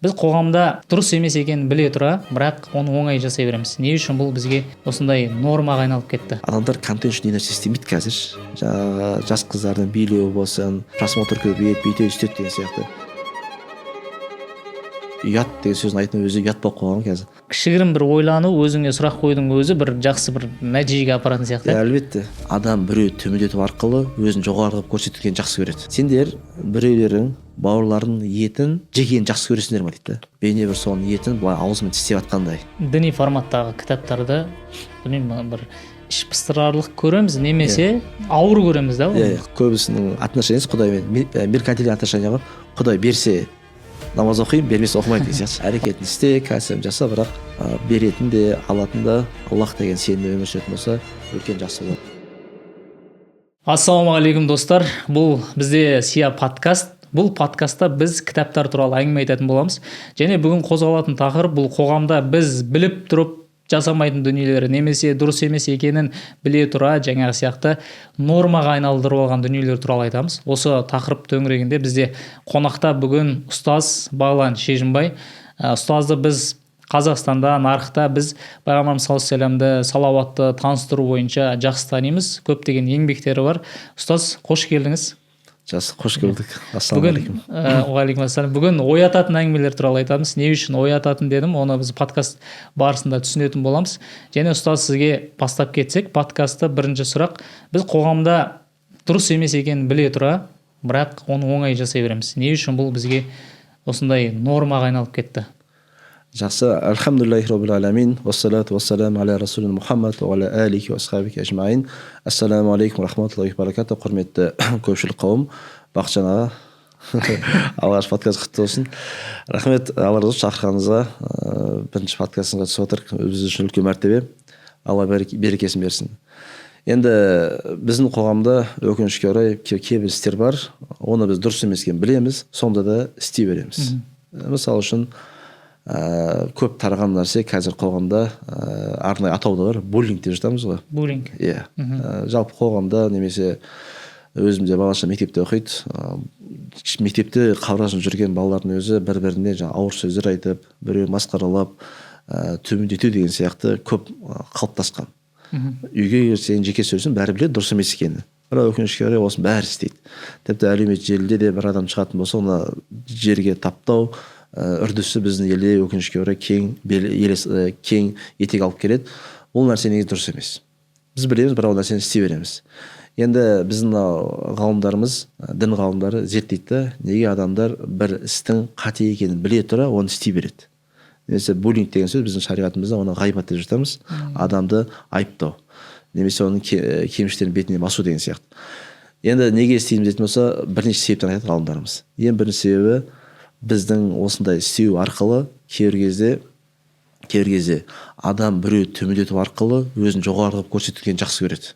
Біз қоғамда дұрыс емес екенін біле тұра, бірақ оны оңай жасай береміз. Не үшін бұл бізге осындай нормаға айналып кетті? Адамдар контент үшін не нәрсе істемейді қазір. Жаңағы жас қыздардың билеуі болсын, просмотр көбейеді, бүйтеді, сөйтеді деген сияқты. Ұят деген сөздің айтының өзі ұят болып қойған қазір. Кішігірім бір ойлану, өзіңе сұрақ қойдың өзі бір жақсы бір нәтижеге апаратын сияқты. Әлбетте. Адам біреу төмендету арқылы өзін жоғары қылып көрсетілгенін жақсы көреді. Сендер біреулерің бауырларының етін жегенін жақсы көресіңдер ме дейді. Бейне бір соның етін былай аузымен тістеп жатқандай. Діни форматтағы кітаптарды білмеймін, бір іш пыстырарлық көреміз, немесе ауыр көреміз да. Көбісінің отношениесі Құдаймен, меркантильный отношение ғой. Құдай берсе намаз оқимын, бермесе оқымайды деген сияқты. Әрекетін істе, кәсібін жаса, бірақ беретін де, алатын да Аллах деген сенімде өмір сүретін болса, үлкен жақсы болады. Ассалаумағалейкум достар. Бұл бізде Сия подкаст. Бұл подкастта біз кітаптар туралы әңгіме айтатын боламыз. Және бүгін қозғалатын тақырып бұл қоғамда біз біліп тұрып жасамайтын дүниелері, немесе дұрыс емес екенін біле тұра, жаңағы сияқты нормаға айналдырып алған дүниелер туралы айтамыз. Осы тақырып төңірегінде бізде қонақта бүгін ұстаз Бағлан Шежінбай. Ұстазды біз Қазақстанда, нарықта біз Пайғамбарымыз саллаллаху алейхи вассаламды салауатты таныстыру бойынша жақсы танимыз. Көптеген еңбектері бар. Ұстаз, қош келдіңіз. Жақсы, қош келдік. Ассалаумағалейкум. Уағалейкум ассалам. Бүгін оятатын әңгімелер туралы айтамыз. Не үшін оятатын дедім, оны біз подкаст барысында түсінетін боламыз. Және ұстаз, сізге бастап кетсек, подкастты бірінші сұрақ. Біз қоғамда дұрыс емес екенін біле тұра, бірақ оны оңай жасай береміз. Не үшін бұл бізге осындай нормаға айналып кетті? Жақсы, альхамдулиллахи роббил аламин, уассалату вассалам аля расулина Мухаммад ва аля алихи ва асхабихи ажмаин. Ассаламу алейкум рахматуллахи ва баракату. Құрметті көпшілік қауым, Бақытжан аға, алғаш подкаст құтты болсын. Рахмет, алла разы болсын шақырғаныңызға. Бірінші подкастыңызға түсіп отырмық. Біз үшін үлкен мәртебе. Алла берекесін берсін. Енді біздің қоғамда өкінішке орай кейбір істер бар. Оны біз дұрыс емес екенін білеміз, сонда да істей береміз. Мысалы үшін көп тараған нәрсе қазір қоғамда арнайы атау да бар, буллинг деп жатамыз ғой. Буллинг. Иә. Жалпы қоғамда немесе өзімде балаша мектепте оқиды. Мектепте қабырғасында жүрген балалардың өзі бір-біріне ауыр сөздер айтып, біреу масқаралап, төмендету деген сияқты көп қалыптасқан. Үйге сен жеке сөйлесең бәрі біледі дұрыс емес екенін. Бірақ өкінішке орай осының бәрі істейді. Тіпті әлеуметтік желіде де бір адам шығатын болса, оны жерге таптау үрдісі біздің елде өкінішке орай кең етек алып келеді. Ол нәрсе негізі дұрыс емес. Біз білеміз, бірақ ол нәрсені істей береміз. Енді біздің ғалымдарымыз, дін ғалымдары зерттейді, неге адамдар бір істің қате екенін біле тұра оны істей береді. Немесе буллинг деген сөз біздің шариғатымызда оны ғайбат деп жатамыз. Адамды айыптау, немесе оның кемшіліктерін бетіне басу деген сияқты. Енді неге істейміз дейтін болса, бірнеше себептен айтады ғалымдарымыз. Ең бірінші себебі біздің осындай істеу арқылы кейбір кезде адам біреу төмендету арқылы өзін жоғары қылып көрсетілгенін жақсы көреді.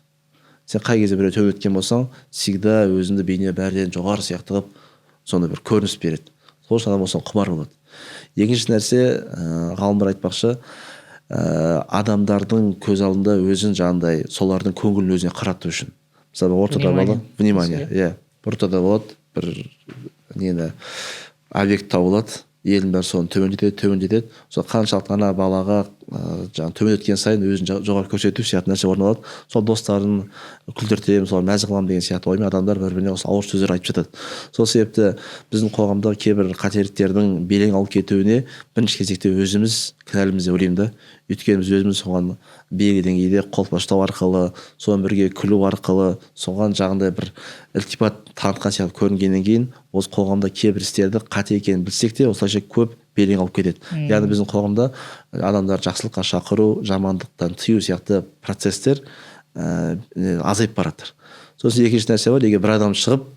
Сен қай кезде біреу төмендеткен болсаң, всегда өзіңді бейне бәрден жоғары сияқты қылып сондай бір көрініс береді. Сол үшін адам осыған құмар болады. Екінші нәрсе, ғалымдар айтпақшы, адамдардың көз алдында өзін жаңағындай солардың көңілін өзіне қарату үшін. Мысалы ортада болады, внимание, ортада болады бір нені объект табылады, елдің бәрі соны төмендетеді. Сол қаншалықты ана балаға жаңағы төмендеткен сайын өзін жоғары көрсету сияқты нәрсе орын алады. Сол достарын күлдіртемін, сол мәз қыламын деген сияқты оймен адамдар бір-біріне осы ауыр сөздер айтып жатады. Сол себепті біздің қоғамда кейбір қателіктердің белең алып кетуіне бірінші кезекте өзіміз кінәліміз деп ойлаймын да. Өйткені біз өзіміз соған белгілі деңгейде қолпаштау арқылы, соған бірге күлу арқылы, соған жағындай бір ілтипат танытқан сияқты көрінгеннен кейін, осы қоғамда кейбір істерді қате екенін білсек те, осылайша көп белең алып кетеді. Яғни біздің қоғамда адамдар жақсылыққа шақыру, жамандықтан тыю сияқты процестер азайып барады. Сосын екінші нәрсе бар, егер бір адам шығып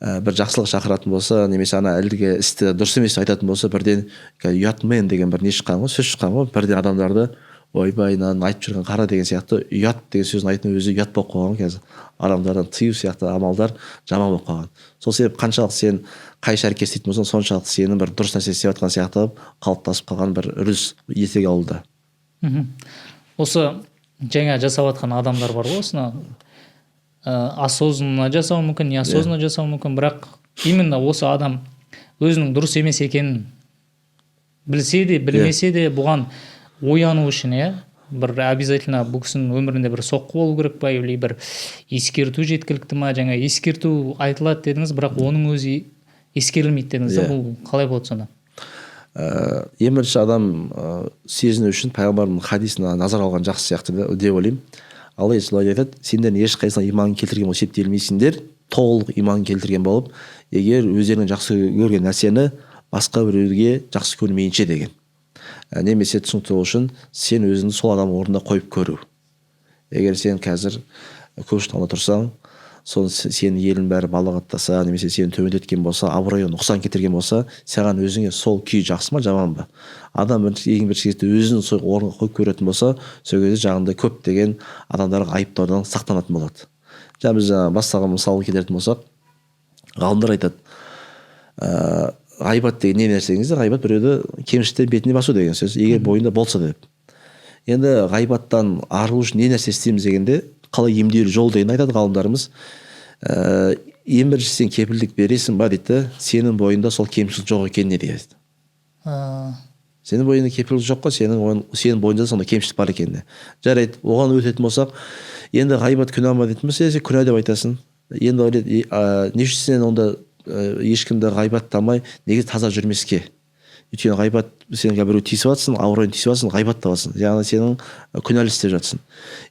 бір жақсылық шақыратын болса, немесе ана әлгі істі дұрыс емес айтатын болса, бірден ұятмен деген бір не шыққан ғой, сөз шыққан ғой, бірден адамдарды ойбай мынаны айтып жүрген қара деген сияқты ұят деген сөздің айтының өзі ұят болып қойған қазір. Адамдардан тыю сияқты амалдар жаман болып қалған. Сол себеп қаншалықты сен қайшы әрекет істейтін болсаң, соншалықты сенің бір дұрыс нәрсе істеп жатқан сияқты қалыптасып қалған бір үрдіс етек алуда. Осы жаңа жасап жатқан адамдар бар ғой, осыны осознанно жасауы мүмкін, неосознанно жасауы мүмкін, бірақ именно осы адам өзінің дұрыс емес екенін білсе де білмесе де бұған ояну үшін иә бір обязательно бұл кісінің өмірінде бір соққы болу керек па или бір ескерту жеткілікті ма? Жаңа ескерту айтылады дедіңіз, бірақ оның өзі ескерілмейді дедіңіз. Бұл қалай болады сонда? Ең бірінші адам сезіну үшін пайғамбардың хадисіне назар алған жақсы сияқты деп ойлаймын. Алла солай айтады: сендердің ешқайсысына иман келтірген болып есептелмейсіңдер, толық иман келтірген болып, егер өздерінің жақсы көрген нәрсені басқа біреуге жақсы көрмейінше деген. Немесе түсінікті үшін сен өзіңді сол адамның орнына қойып көру. Егер сен қазір көпшіліктің алдында тұрсаң, соны сенің елің бәрі балағаттаса, немесе сені төмендеткен болса, абыройын нұқсан кетірген болса, саған өзіңе сол күй жақсы ма, жаман ба? Адам ең бірінші кезде өзін сол орынға қойып көретін болса, сол кезде жағында көптеген адамдарға айыптаудан сақтанатын болады. Біз бастаған мысалы келтіретін болсақ, ғалымдар айтады, ғайбат деген не нәрсеңізді? Ғайбат біреуді кемшіліктен бетіне басу деген сөз, егер бойында болса деп. Енді ғайбаттан арылу үшін не нәрсе істейміз дегенде, қалай емдеулі жол деген айтады ғалымдарымыз. Ең бірінші сен кепілдік бересің ба дейді, сенің бойында сол кемшілік жоқ екеніне дейді. Сенің бойында кепілдік жоқ қой, сенің бойында сонда кемшілік бар екеніне. Жарайды, оған өтетін болсақ, енді ғайбат күнә ма дейтін болса, сен күнә деп айтасың. Енді не үшін сен онда ешкімді ғайбаттамай неге таза жүрмеске? Өйткені ғайбат сенің біреу тиісіп жатсың, ауырайын тиісіп жатсың, ғайбаттап жатсың, яғни сенің күнәлі істеп жатсың.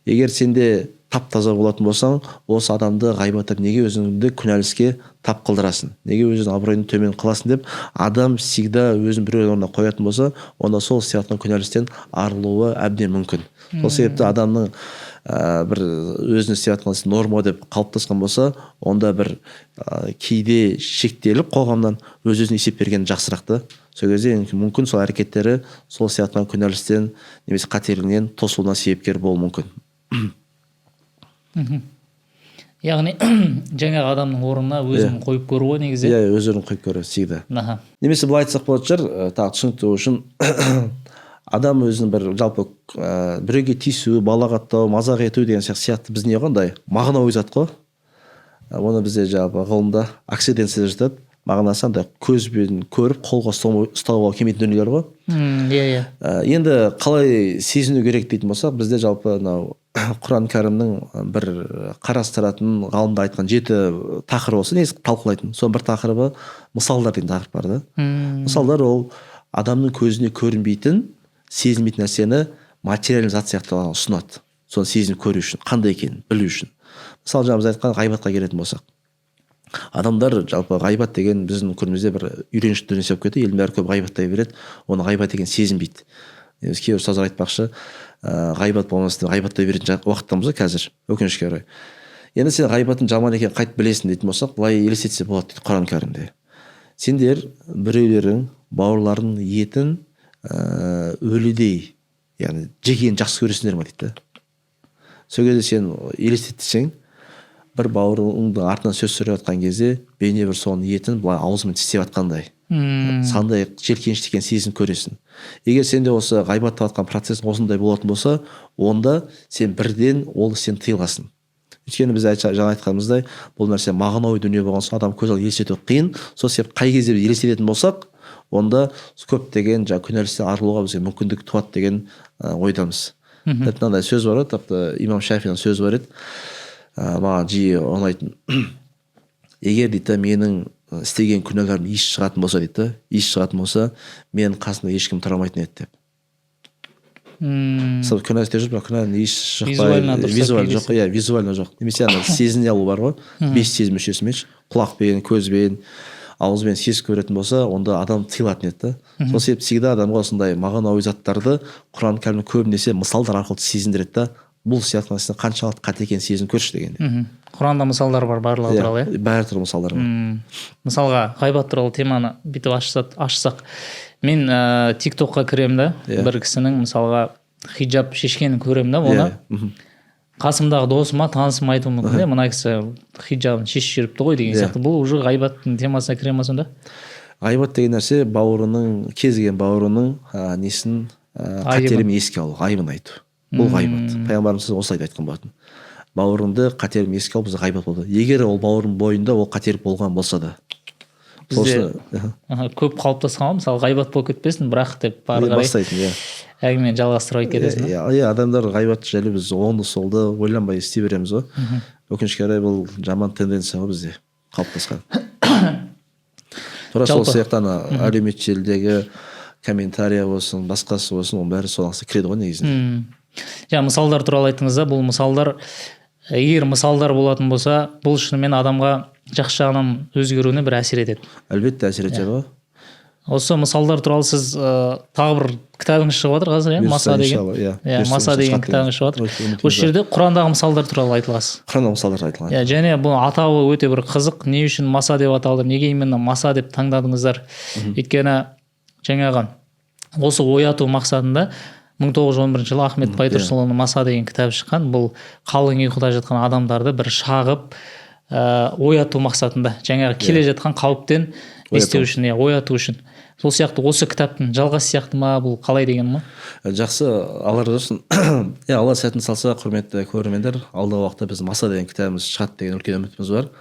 Егер сенде тап-таза болатын болсаң, осы адамды ғайбаттап неге өзіңді күнәлі іске тап қылдырасың, неге өзің абыройын төмен қыласың деп, адам всегда өзін біреу орнына қоятын болса, онда сол істеп жатқан күнәлі істен арылуы әбден мүмкін. Сол себепті адамның бір өзін істеп жатқан ісі норма деп қалыптасқан болса, онда бір кейде шектеліп қоғамнан өз-өзіне есеп берген жақсырақ та. Сол кезде мүмкін сол әрекеттері сол істеп жатқан күнәлі істен немесе қатерінен тосылуына себепкер болуы мүмкін. Яғни жаңағы адамның орнына өзін қойып көру ғой негізі. Иә, өзін қойып көру всегда. Немесе былай айтсақ болады шығар, тағы түсінікті үшін адам өзінің бір жалпы біреуге тиісу, балағаттау, мазақ ету деген сияқты біз не қандай мағынауи зат қой. Оны бізде жалпы ғылымда аксиденция деп жатады. Мағынасы андай көзбен көріп, қолға ұстауға келмейтін дүниелер ғой. Иә. Енді қалай сезіну керек дейтін болсақ, бізде жалпы Құран кәрімнің бір қарастыратын ғалымда айтқан 7 тақырыбы болса, негізі талқылайтын. Соның бір тақырыбы мысалдар деген тақырып бар да. Мысалдар ол адамның көзіне көрінбейтін, сезілмейтін нәрсені материальный зат сияқты ұсынады. Соны сезініп көру үшін, қандай екенін білу үшін. Мысалы, жаңа біз айтқан ғайбатқа келетін болсақ, адамдар жалпы ғайбат деген біздің көрімізде бір үйреншікті дүние болып кетті. Елдің бәрі көп ғайбаттай береді, оны ғайбат деген сезінбейді. Кейбір ұстаздар айтпақшы, ғайбат болмаса ғайбаттай беретін уақыттамыз қазір, өкінішке орай. Енді сен ғайбаттың жаман екенін қайтып білесің дейтін болсақ, былай елестетсе болады дейді Құран кәрімде. Сендер біреулерің бауырларының етін өлідей, яғни жегенін жақсы көресіңдер ме дейді. Сол кезде сен елестетсең, бір бауырыңның артынан сөз сөйлеп жатқан кезде бейне бір соның етін былай аузымен тістеп жатқандай, сандай желкенішті екенін сезініп көресің. Егер сенде осы ғайбаттап жатқан процесс осындай болатын болса, онда сен бірден ол істен тыйыласың. Өйткені біз жаңа айтқанымыздай, бұл нәрсе мағынауи дүние болған соң адам көз алдына елестету қиын. Сол себепті қай кезде біз елестететін болсақ, онда көптеген күнәлі істен арылуға бізге мүмкіндік туады деген ойдамыз. Мынандай сөз бар еді, тіпті имам Шафидің сөзі бар еді, маған жиі ұнайтын. Егер дейді менің істеген күнәларым иіс шығатын болса дейді, иіс шығатын болса, менің қасымда ешкім тұра алмайтын еді деп. Мысалы күнә істеп жүріп, күнәнің иіс шықпай, визуально жоқ. Немесе сезіне алу бар ғой, 5 сезім мүшесімен, құлақпен, көзбен, ауызбен сезіп көретін болса, онда адам тыйылатын еді. Сол себепті всегда адамға осындай мағынауи заттарды Құран кәрімде көбінесе мысалдар арқылы сезіндіреді да, бұл сияқты нәрсенің қаншалықты қате екенін сезініп көрші дегенде. Құранда мысалдар бар барлығы туралы, иә? Бәрі түрлі мысалдар бар. Мысалға, ғайбат туралы теманы бүйтіп ашсақ, мен TikTokқа кіремін да, бір кісінің мысалға хиджаб шешкенін көремін да, оны қасымдағы досыма, танысыма айтуым мүмкін, мына кісі хиджабын шешіп жүріпті ғой деген сияқты. Бұл уже ғайбаттың темасына кіре ма сонда? Ғайбат деген нәрсе бауырының, кез келген бауырының несін қатерімен еске алу, айыбын айту. Бұл ғайбат. Пайғамбарымыз осылай айтқан болатын. Бауырыңды қатерімен еске алу бізде ғайбат болды. Егер ол бауырың бойында ол қатер болған болса да, бізде көп қалыптасқан ғой, мысалы ғайбат болып кетпесін бірақ деп бары қарай бастайтын. әңгімені жалғастырып кетесің. Адамдар ғайбат жайлы біз оңды солды ойланбай істей береміз ғой. Өкінішке қарай бұл жаман тенденция ғой бізде қалыптасқан. Тура сол сияқты әлеуметтік желідегі комментария болсын, басқасы болсын, оның бәрі соған кіреді ғой негізінде. Мысалдар туралы айтыңыз да, бұл мысалдар, егер мысалдар болатын болса, бұл шынымен адамға жақсы жағынан өзгеруіне бір әсер етеді. Әлбетте әсер етеді ғой. Осы мысалдар туралы сіз тағы бір кітабыңыз шығып жатыр қазір, Маса деген. Маса деген кітабыңыз шығып жатыр. Осы жерде Құрандағы мысалдар туралы айтыласыз. Құрандағы мысалдар айтылған. Және бұл атауы өте бір қызық. Не үшін Маса деп аталды? Неге именно Маса деп таңдадыңыздар? Өйткені жаңағы осы ояту мақсатында 1911 жылы Ахмет Байтұрсынұлының Маса деген кітабы шыққан. Бұл қалың ұйқыда жатқан адамдарды бір шағып ояту мақсатында, жаңағы келе жатқан қауіптен естеу үшін, ояту үшін. Сол сияқты осы кітаптың жалғасы сияқты ма, бұл қалай деген ма? Жақсы, алла разы болсын. Алла сәтін салса, құрметті көрермендер, алдағы уақытта біз Маса деген кітабымыз шығады деген үлкен үмітіміз бар.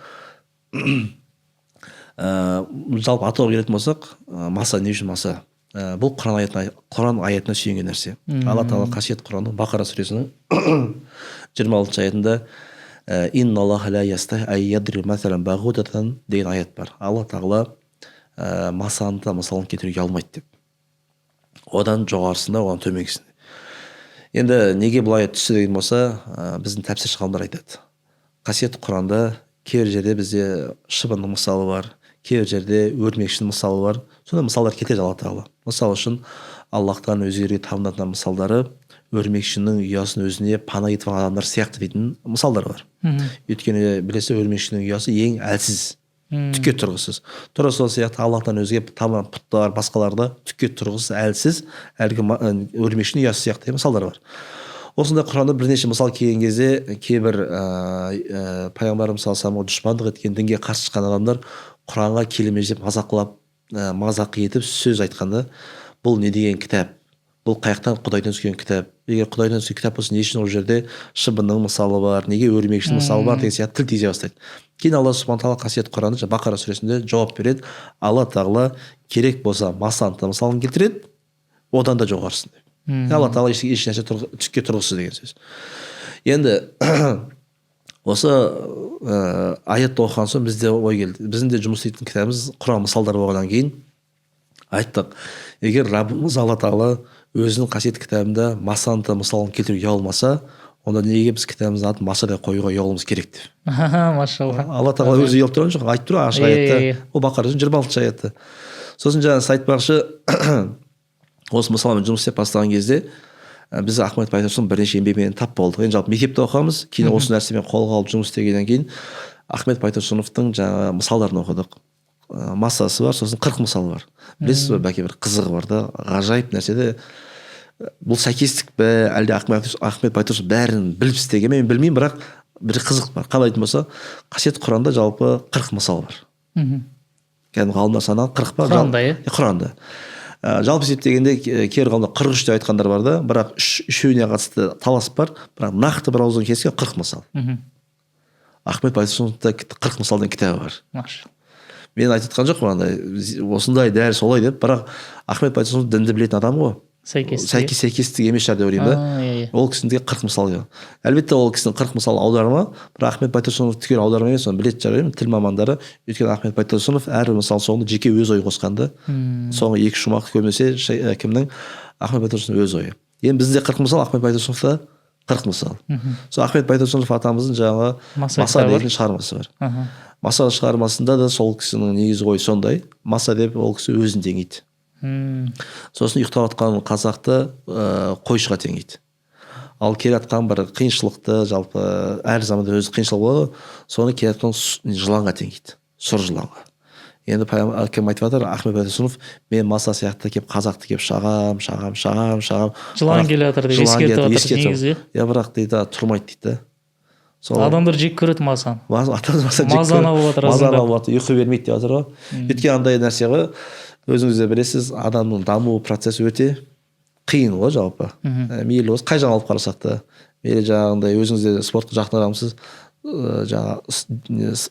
Жалпы атауға келетін болсақ, Маса не үшін Маса? Бұл Құран аятына сүйенген нәрсе. Алла тағала қасиетті Құранның Бақара сүресінің 26 аятында инна аллаха ла ястахи ан ядриб масалан бағудатан деген аят бар. Алла тағала масаны да мысалын келтіруге алмайды деп. Одан жоғарысында, одан төменгісінде. Енді неге бұл аят түсті деген болса, біздің тәпсірші ғалымдар айтады. Қасиетті Құранда кейбір жерде бізде шыбынның мысалы бар, кейбір жерде өрмекшінің мысалы бар. Сонда мысалдар кетеді Алла тағала. Мысалы үшін Аллахтан өзгеге табынатын мысалдары өрмекшінің ұясын өзіне пана етіп алған адамдар сияқты дейтін мысалдар бар. Өйткені білесіз, өрмекшінің ұясы ең әлсіз, түкке тұрғысыз. Тура сол сияқты Аллахтан өзге табылған пұттар, басқаларда түкке тұрғысыз, әлсіз, әлгі өрмекшінің ұясы сияқты мысалдар бар. Осында Құранда бірнеше мысал келген кезде кейбір пайғамбарымыз саллаллаху дұшпандық еткен, дінге қарсы шыққан адамдар Құранға келемеждеп мазақлап, мазақ етіп сөз айтқанда, бұл не деген кітап? Бұл қаяқтан Құдайдан түскен кітап? Егер Құдайдан түскен кітап болса, не үшін ол жерде шыбынның мысалы бар, неге өрмекшінің мысалы бар деген сияқты тіл тизе бастайды. Кейін Алла субхана тағала қасиетті Құранды Бақара сүресінде жауап береді. Алла тағала керек болса масаны мысалын келтіреді, одан да жоғарысын деп. Алла тағала еш нәрсе түкке тұрғысыз деген сөз. Енді осы аятты оқыған соң бізде ой келді. Біздің де жұмыс істейтін кітабымыз Құран мысалдар болғаннан кейін айттық, егер Раббымыз Алла тағала өзінің қасиетті кітабында масаны мысалын келтіруге ұялмаса, онда неге біз кітабымыздың атын Маса деп қоюға ұялуымыз керек деп. Машалла. Алла тағала өзі ұялып тұрған жоқ, айтып тұр ашық аятта. Ол Бақара 26 аятта. Сосын жаңа айтпақшы, осы мысалмен жұмыс істеп бастаған кезде біз Ахмет Байтұрсынов бірнеше еңбегімен тап болдық. Енді жалпы мектепте оқығанбыз, кейін осы нәрсемен қолға алып жұмыс істегеннен кейін Ахмет Байтұрсыновтың жаңа мысалдарын оқыдық. Масасы бар, сосын 40 мысал бар. Білесіз бе, бәке, бір қызығы бар да, ғажайып нәрседе. Бұл сәйкестік бе, әлде Ахмет Байтұрсынов бәрін біліп істеген, мен білмеймін, бірақ бір қызық бар. Қалай айтатын болса, қасиетті Құранда жалпы 40 мысал бар. Кәдімгі ғалымдар санаған 40 бар. Құранда, Құранда. Жалпы есептегенде кейбір ғалымдар 43 деп айтқандар бар да, бірақ үшеуіне қатысты талас бар, бірақ нақты бір ауыздан кескен 40 мысал. Ахмет Байтұрсыновта 40 мысалдан кітабы бар. Мен айтқан жоқпын андай осындай дәл солай деп, бірақ Ахмет Байтұрсынов дінді білетін адам ғой. Сәйкестік емес шығар деп ойлаймын да. Ол кісінде 40 мысал. Әлбетте ол кісінің 40 мысал аударма, бірақ Ахмет Байтұрсынов түгел аударма емес, оны білетін шығар, тіл мамандары. Өйткені Ахмет Байтұрсынов әрбір мысал соңында жеке өз ой қосқанды. Соңғы 2 шумақ көбінесе кімнің? Ахмет Байтұрсынов өз ойы. Енді бізде 40 мысал, Ахмет Байтұрсыновта 40 мысал. Сол Ахмет Байтұрсынов атамыздың жаңағы Маса деген шығармасы бар. Маса шығармасында да сол кісінің негізгі ойы сондай. Маса деп ол кісі өзін теңейді. Сосын ұйықтап жатқан қазақты қойшыға теңейді. Ал келе жатқан бір қиыншылықты, жалпы әр заманда өзі қиыншылық болады, соны келе жатқан жыланға теңейді. Сұр жыланға. Енді кім айтып жатыр, Ахмет Байтұрсынов, мен Маса сияқты келіп қазақты келіп шағам. Жылан келе жатыр деп ескертіп жатыр негізі. Бірақ дейді тұрмайды дейді. Адамдар жек көреді Масаны. Мазаны алып жатыр, ұйқы бермейді деп жатыр ғой. Өйткені андай нәрсе ғой, өзіңіз де білесіз, адамның даму процесі өте қиын ғой жалпы. Мейлі осы қай жағын алып қарасақ та, мейлі жаңағындай өзіңіз де спортқа жақын адамсыз, жаңа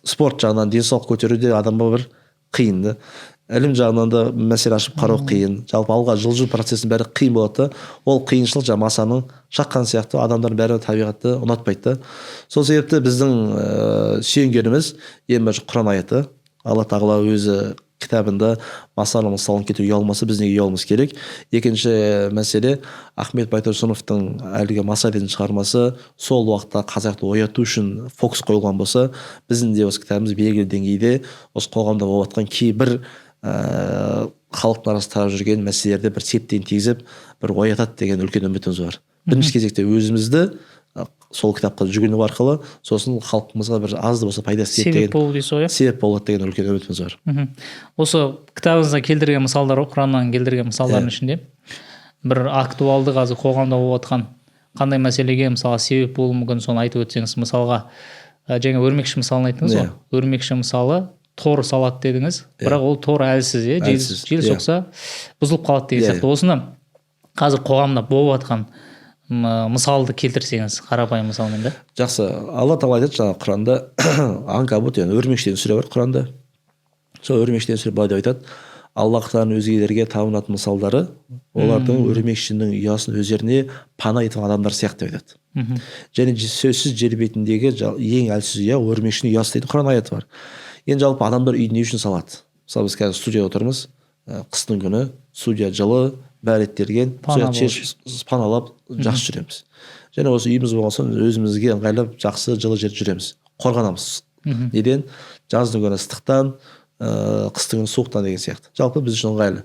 спорт жағынан денсаулық көтеруде адамға бір қиын да. Ілім жағынан да мәселе ашып қарау қиын. Жалпы алға жылжу процесінің бәрі қиын болады да. Ол қиыншылық жаңа масаның шаққан сияқты адамдардың бәрі табиғатты ұнатпайды да. Сол себепті біздің сүйенгеніміз ең бірінші Құран аяты. Алла тағала өзі кітабында масаның мысалын кетуге ұялмаса біз неге ұялуымыз керек. Екінші мәселе Ахмет Байтұрсыновтың әлгі маса деген шығармасы сол уақытта қазақты ояту үшін фокус қойылған болса, біздің де осы кітабымыз белгілі деңгейде осы қоғамда болып жатқан кейбір халықтың арасында тарап жүрген мәселелерді бір септігін тигізіп бір оятады деген үлкен үмітіміз бар. Бірінші кезекте өзімізді сол кітапқа жүгіну арқылы сосын халқымызға бір аз да болса пайдасы тиеді себеп болу дейсіз ғой. Себеп болады деген үлкен үмітіміз бар. Осы кітабыңызда келтірген мысалдар ғой, Құраннан келтірген мысалдардың ішінде бір актуалды қазір қоғамда болып жатқан қандай мәселеге мысалы себеп болуы мүмкін, соны айтып өтсеңіз. Мысалға жаңа өрмекші мысалын айттыңыз ғой. Өрмекші мысалы тор салады дедіңіз, бірақ ол тор әлсіз, жел соқса бұзылып қалады деген сияқты. Осыны қазір қоғамда болып жатқан мысалды келтірсеңіз, қарапайым мысалмен да. Жақсы. Алла тағала айтады жаңа Құранда Анкабут, яғни өрмекші деген сүре бар Құранда. Сол өрмекші деген сүре былай деп айтады: Аллах тағаланың өзгелерге табынатын мысалдары олардың өрмекшінің ұясын өздеріне пана еткен адамдар сияқты деп айтады. Және сөзсіз жер бетіндегі ең әлсіз ұя өрмекшінің ұясы дейді Құран аяты бар. Енді жалпы адамдар үйді не үшін салады? Мысалы біз қазір студияда отырмыз, қыстың күні, студия жылы, бәрі реттелген, паналап жақсы жүреміз. Және осы үйіміз болған соң өзімізге ыңғайлап жақсы жылы жерде жүреміз, қорғанамыз. Неден? Жаздың күні ыстықтан, қыстың күні суықтан деген сияқты. Жалпы біз үшін ыңғайлы.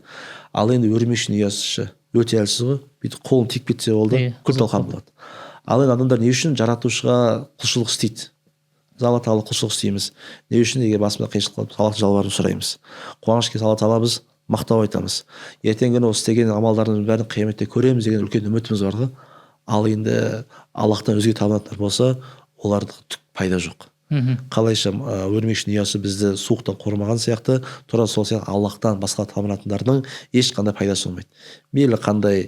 Ал енді өрмекшінің ұясы өте әлсіз ғой, бүйтіп қолын тиіп кетсе болды, күл талқан болады. Ал енді адамдар не үшін жаратушыға құлшылық істейді? Алла тағала құлшылық істейміз. Не үшін? Егер басымызда қиыншылық қалып, Аллаға жалбарынып сұраймыз. Қуаныш келсе Алла тағала біз мақтау айтамыз. Ертеңгі күні осы істеген амалдарымыздың бәрін қияметте көреміз деген үлкен үмітіміз бар ғой. Ал енді Аллахтан өзге табынатындар болса, оларда түк пайда жоқ. Қалайша өрмекшінің ұясы бізді суықтан қорғамаған сияқты, тура сол сияқты Аллахтан басқа табынатындардың ешқандай пайдасы болмайды. Мейлі қандай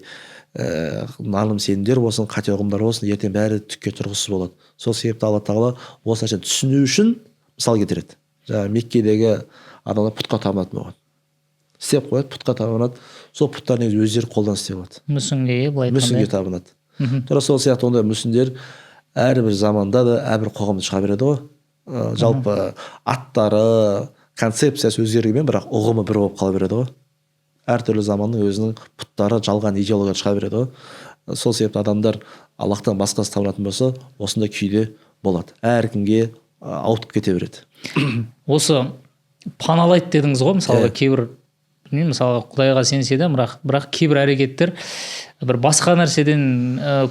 наным сенімдер болсын, қате ұғымдар болсын, ертең бәрі түкке тұрғысыз болады. Сол себепті Алла тағала осы нәрсені түсіну үшін мысал келтіреді. Жаңағы Меккедегі адамдар пұтқа табынатын болған. Істеп қояды, пұтқа табынады. Сол пұттар негізі өздері қолдан істеп алады. Мүсінге, былай айтқанда. Мүсінге табынады. Тура сол сияқты ондай мүсіндер әрбір заманда да әрбір қоғамда шыға береді ғой. Жалпы аттары, концепциясы өзгергенмен, бірақ ұғымы бір болып қала береді ғой. Әртүрлі заманның өзінің пұттары жалған идеология шыға береді ғой. Сол себепті адамдар Аллахтан басқасы табынатын болса, осындай күйде болады. Әркімге ауытқып кете береді. Осы паналайды дедіңіз ғой, мысалы кейбір, білмеймін, мысалы Құдайға сенсе де, бірақ кейбір әрекеттер бір басқа нәрседен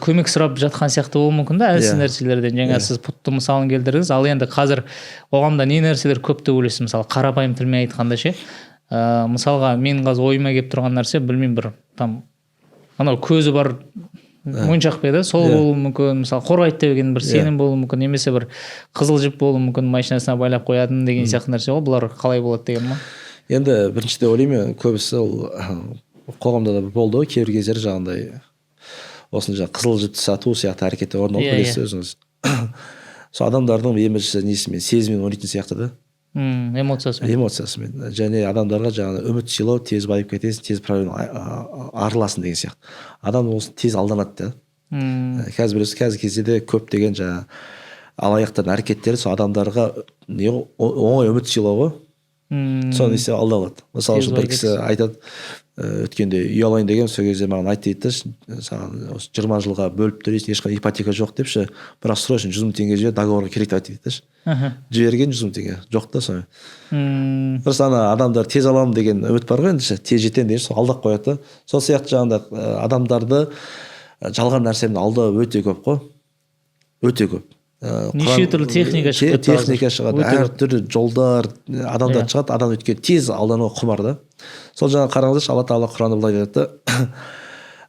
көмек сұрап жатқан сияқты болуы мүмкін да, әлсіз нәрселерден. Жаңа сіз пұтты мысалын келтірдіңіз. Ал енді қазір қоғамда не нәрселер көп деп ойлайсыз? Мысалы қарапайым тілмен айтқанда ше, мысалға мен қазір ойыма келіп тұрған нәрсе, білмеймін, бір там анау көзі бар моншақ па еді, сол болуы мүмкін. Мысалы қорғайды деген бір сенім болуы мүмкін, немесе бір қызыл жіп болуы мүмкін, машинасына байлап қоятын деген сияқты нәрсе ғой. Бұлар қалай болады деген ма? Енді біріншіде ойлаймын, көбісі ол қоғамда да болды ғой, кейбір кездері жаңағындай осындай қызыл жіпті сату сияқты әрекеттер орын алып білесіз өзіңіз. Сол адамдардың емешісі несімен, сезіммен ойнайтын сияқты да. Эмоциясымен. Және адамдарға жаңағы үміт сыйлау, тез байып кетесің, тез проблема арыласың деген сияқты. Адам осы тез алданады да. Қазір білесіз, қазір кезде де көп деген жаңағы алаяқтардың әрекеттері сол адамдарға оңай үміт сыйлау ғой. Соны есе алдалады. Мысалы үшін бір кісі айтады, өткенде үй алайын деген, сол кезде маған айтты дейді, саған осы 20 жылға бөліп төлейсің, ешқандай ипотека жоқ депші, бірақ срочно 100 мың теңге жібер, договорға керек деп айтты дейді. Жіберген 100 мың теңге жоқ та соны. Просто ана адамдар тез аламын деген үміт бар ғой, енді тез жетемін деген, сол алдап қояды. Сол сияқты жаңағыдай адамдарды жалған нәрсемен алдау өте көп қой. Өте көп. Неше түрлі техника шығады. Техника шығады, әртүрлі жолдар, адамдар шығады, адам өйткені тез алдануға құмар да. Сол жаңа қараңыздаршы, Алла тағала Құранда былай айтады,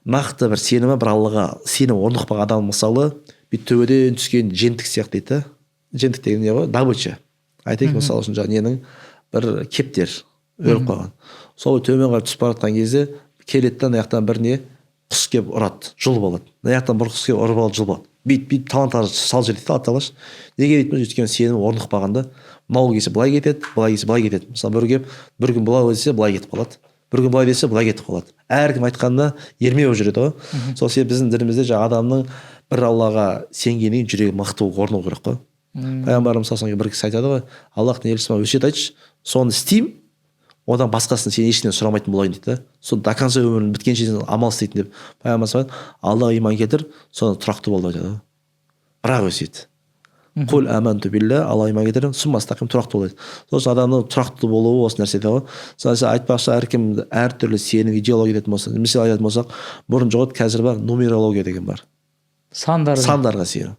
нақты бір сенімі, бір Аллаға сенім орнықпаған адам мысалы, бүйтіп төбеден түскен жемтік сияқты дейді. Жемтік деген не ғой? Добыча. Айтайық мысалы үшін жаңа ненің бір кептер өліп қалған. Сол төмен қарай түсіп бара жатқан кезде келеді, аяқтан бір не құс келіп ұрады, жұлып алады. Аяқтан бір құс келіп ұрып алады, жұлып алады. бүйтіп талан тараж сал жер дейді алла тағала. Неге дейді? Өйткені сенім орнық бағанда мал келсе былай кетеді, былай келсе былай кетеді. Мысалы біреу келіп бір күн былай десе былай кетіп қалады, бір күн былай десе былай кетіп қалады. Әркім айтқанына ермей болып жүреді ғой. Сол себепті біздің дінімізде жаңағы адамның бір аллаға сенгеннен кейін жүрегі мықты орнау керек қой. Пайғамбарымыз мысалы бір кісі айтады ғой, аллахтың елшісі маған өсиет айтшы, соны істеймін, одан басқасын сен ешнәрсе сұрамайтын болайын дейді да. Соны до конца өмірің біткенше сен амал істейтін деп. Пайғамбарымыз айтады, аллаға иман келтір, соны тұрақты бол деп айтады. Бірақ өсиет. Құл аманту билля, алла иман келтір, сұммастақым тұрақты бол дейді. Сосын адамның тұрақты болуы осы нәрседе ғой. Сосын айтпақшы әркім әртүрлі сенім идеология дейтін болса, мысалы айтатын болсақ, бұрын жоқ еді, қазір бар, нумерология деген бар. Сандарға сену.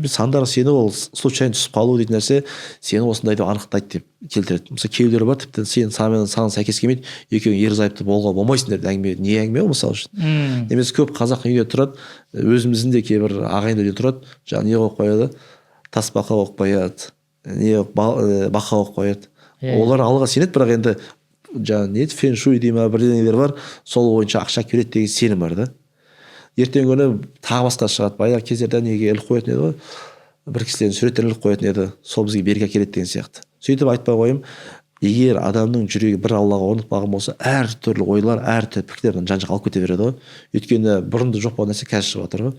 Сандарға сену ол случайно түсіп қалу дейтін нәрсе сені осындай деп анықтайды деп келтіреді. Мысалы кейбіреулер бар, тіпті сенің саның сәйкес келмейді, екеуің ерлі зайыпты болуға болмайсыңдар деп әңгіме. Не әңгіме ол мысалы үшін? Немесе көп қазақ үйде тұрады, өзіміздің де кейбір ағайынды үйде тұрады, жаңағы не қойып қояды, тасбақа қойып қояды, не бақа қойып қояды. Олар алға сенеді, бірақ енді жаңағы не фэн-шуй дей ма бірдеңелер бар, сол бойынша ақша келеді деген сенім бар да. Ертеңгі күні тағы басқа шығады. Баяғы кездерде неге іліп қоятын еді ғой. Бір кісілердің суреттерін іліп қоятын еді. Сол бізге береке әкеледі деген сияқты. Сөйтіп айтпай қойым, егер адамның жүрегі бір аллаға орнық бағым болса, әртүрлі ойлар, әртүрлі пікірлерден жан-жаққа алып кете береді ғой. Өйткені бұрында жоқ болған нәрсе қазір шығып жатыр ғой.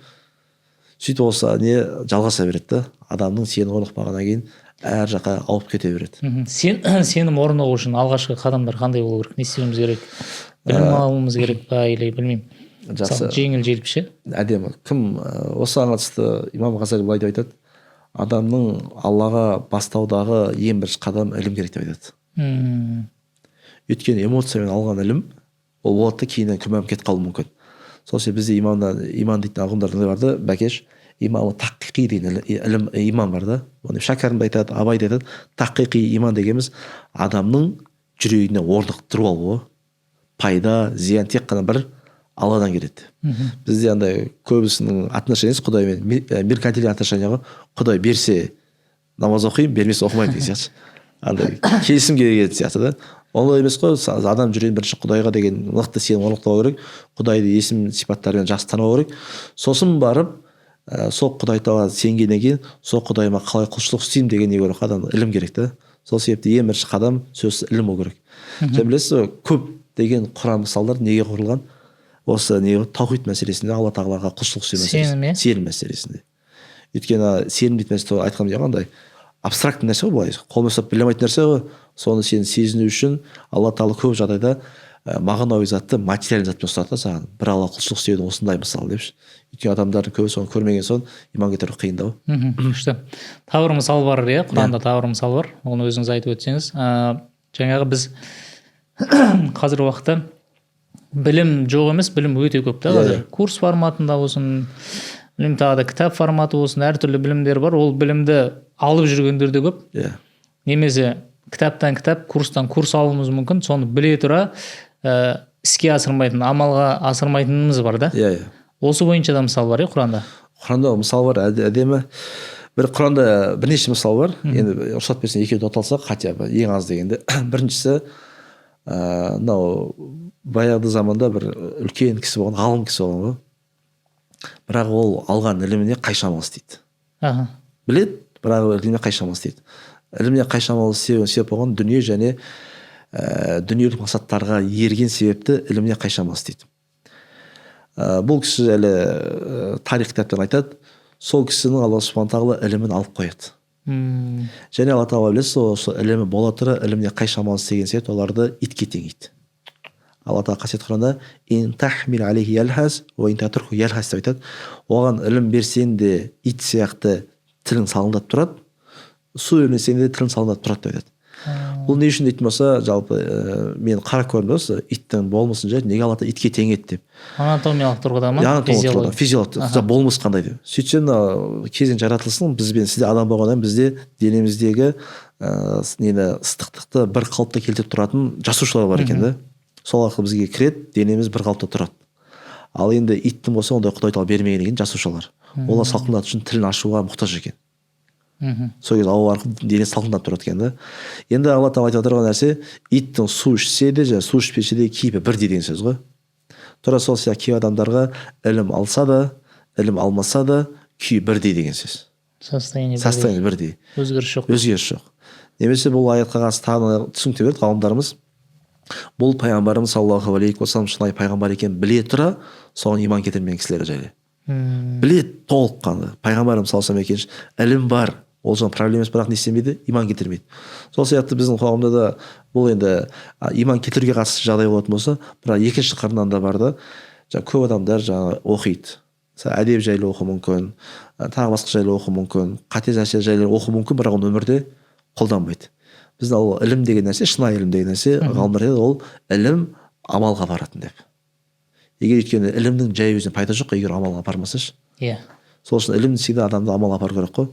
Сөйтіп болса не жалғаса береді да. Адамның сенім орнық бағаннан кейін әр жаққа алып кете береді. Сенім орнығу үшін алғашқы қадамдар қандай болу керек? Не істеуіміз керек? Білім алуымыз керек па или білмеймін. Жақсы. Жеңіл желпі ше? Әдемі. Кім осыған қатысты имам Ғазали былай деп айтады, адамның аллаға бастаудағы ең бірінші қадам ілім керек деп айтады. Өйткені эмоциямен алған ілім ол болады да кейіннен күмән кетіп қалуы мүмкін. Сол себепті бізде иман дейтін ұғымдар не бар да, Бәкеш, имамы тақиқи деген ілім иман бар да. Оны Шәкәрім де айтады, Абай да айтады, тақиқи иман дегеніміз адамның жүрегіне орнықтырып алуы, пайда, зиян тек қана бір Алладан келеді. Бізде андай көбісінің отношениесі Құдаймен меркантильный отношение ғой. Құдай берсе намаз оқимын, бермесе оқымаймын деген сияқты. Андай келісімге келетін сияқты да. Олай емес қой. Адам жүрегін бірінші Құдайға деген мықты сенім орнықтау керек. Құдайды есім сипаттарымен жақсы танау керек. Сосын барып, сол Құдай тағала сенгеннен кейін, сол Құдайыма қалай құлшылық істеймін деген не керек, адамның ілім керек та. Сол себепті ең бірінші қадам сөзсіз ілім болу керек. Және білесіз, көп деген Құран мысалдар неге құрылған? Осы не таухид мәселесінде, Алла тағалаға құлшылық істеу мәселесінде, сенім мәселесінде. Өйткені сенім дейтін нәрсе айтқым жаңағындай абстрактты нәрсе ғой, былай қолмен ұстап біле алмайтын нәрсе ғой. Соны сен сезіну үшін Алла тағала көп жағдайда мағынауи затты материальный затпен ұстатады саған. Бір Алла құлшылық істеудің осындай мысалы депші. Өйткені адамдардың көбі соны көрмеген соң иман кетіру қиындау. Күшті. Тағы бір мысал бар, иә, Құранда тағы бір мысал бар. Оны өзіңіз айтып өтсеңіз. Жаңағы біз қазіргі уақытта білім жоқ емес, білім өте көп та қазір. Курс форматында болсын, білім тағы да кітап форматы болсын, әртүрлі білімдер бар. Ол білімді алып жүргендер де көп. Немесе кітаптан кітап, курстан курс алуымыз мүмкін. Соны біле тұра іске асырмайтын, амалға асырмайтынымыз бар да. Осы бойынша да мысал бар, Құранда. Құранда мысал бар, әдемі. Бір Құранда бірнеше мысал бар. Енді рұқсат берсең екеуді аталсақ, хотя бы ең аз дегенде. Біріншісі мынау баяғыда заманда бір үлкен кісі болған, ғалым кісі болған ғой. Бірақ ол алған іліміне қайшамал істейді. Біледі, бірақ іліміне қайшамал істейді. Іліміне қайшамал себеп болған дүние және дүниелік мақсаттарға ерген себепті іліміне қайшамал істейді. Бұл кісі әлі тарих кітаптан айтады, сол кісінің Алла субхана тағала ілімін алып қояды. Және Алла тағала білесіз, осы ілімі бола тұра іліміне қайшамал істеген себеп оларды итке теңейді. Алла тағала қасиетті Құранда ин тахмил алейхи ялхас ва ин татруху ялхас деп айтады. Оған ілім берсең де ит сияқты тілің салындап тұрады, су бермесең де тілің салындап тұрады деп айтады. Бұл не үшін дейтін болса, жалпы мен қарап көрдім осы иттің болмысын жай неге Алла тағала итке теңеді деп. Анатомиялық тұрғыда ма? Физиологиялық болмыс қандай деп. Сөйтсем кезең жаратылысын бізбен сізде адам болғаннан бізде денеміздегі нені ыстықтықты бір қалыпта келтіріп тұратын жасушалар бар екен да. Сол арқылы бізге кіреді, денеміз бір қалыпта тұрады. Ал енді иттің болса ондай Құдай тағала бермеген екен жасушалар. Олар салқындату үшін тілін ашуға мұқтаж екен. Сол кезде ауа арқылы дене салқындап тұрады екен да. Енді Алла тағала айтып отырған нәрсе, иттің су ішсе де, су ішпесе де кейпі бірдей деген сөз ғой. Тура сол сияқты кейбір адамдарға ілім алса да, ілім алмаса да күй бірдей деген сөз. Состояние бірдей. Өзгеріс жоқ. Немесе бұл аятқа қатысты тағы түсінікті берді ғалымдарымыз. Бұл пайғамбарымыз саллаллаху алейхи уассалам шынайы пайғамбар екенін біле тұра соған иман келтірмеген кісілер жайлы. Біледі толыққанды пайғамбарымыз саллаллаху алейхи екенін, ілім бар, ол жаңағы проблема емес, бірақ не істемейді, иман келтірмейді. Сол сияқты біздің қоғамда да бұл енді иман келтіруге қатысты жағдай болатын болса, бірақ екінші қырынан да бар да, көп адамдар жаңағы оқиды, әдеп жайлы оқу мүмкін, тағы басқа жайлы оқу мүмкін, қате нәрсе жайлы оқу мүмкін, бірақ оны өмірде қолданбайды. Біздің ол ілім деген нәрсе, шынайы ілім деген нәрсе, ғалымдар айтады, ол ілім амалға баратын деп. Егер өйткені ілімнің жай өзіне пайда жоқ, егер амалға апармаса. Иә. Сол үшін ілім всегда адамды амалға апару керек қой.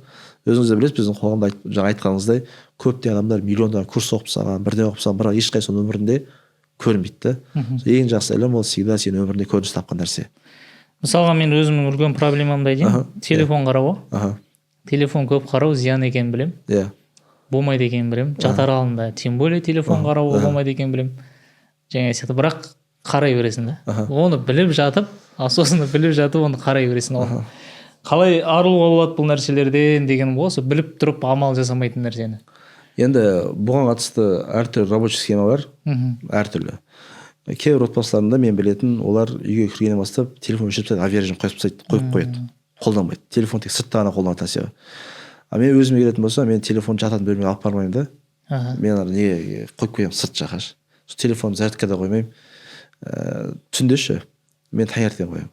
Өзіңіз де білесіз, біздің қоғамда жаңа айтқаныңыздай, көптеген адамдар миллиондаған курс оқып салған, бірден оқып салған, бірақ ешқайсысы оның өмірінде көрінбейді. Ең жақсы ілім ол всегда сенің өмірінде көрініс тапқан нәрсе. Мысалға мен өзімнің үлкен проблемамды айтайын. Телефон қарау. Телефон көп қарау зиян екенін білем. Иә. Болмайды екенін білем. Жатар алдында тем более телефон қарау болмайды екенін білем. Жаңа сияқты, бірақ қарай бересің да. Оны біліп жатып, сосын біліп жатып оны қарай бересің. Қалай арылуға болады бұл нәрселерден деген болса, біліп тұрып амал жасамайтын нәрсені. Енді бұған қатысты әртүрлі рабочий схема бар, әртүрлі. Кейбір отбасыларында мен білетін, олар үйге кіргеннен бастап телефон өшіріп тастайды, авиарежим қойып қояды, қолданбайды. Телефон тек сыртта ғана қолданатын нәрсе. Мен өзіме келетін болса, мен телефон жататын бөлмеге алып бармаймын да. Мен неге қойып қоямын сырт жаққа. Телефон зарядкада қоймаймын. Түнде ше, мен таңертең қоямын.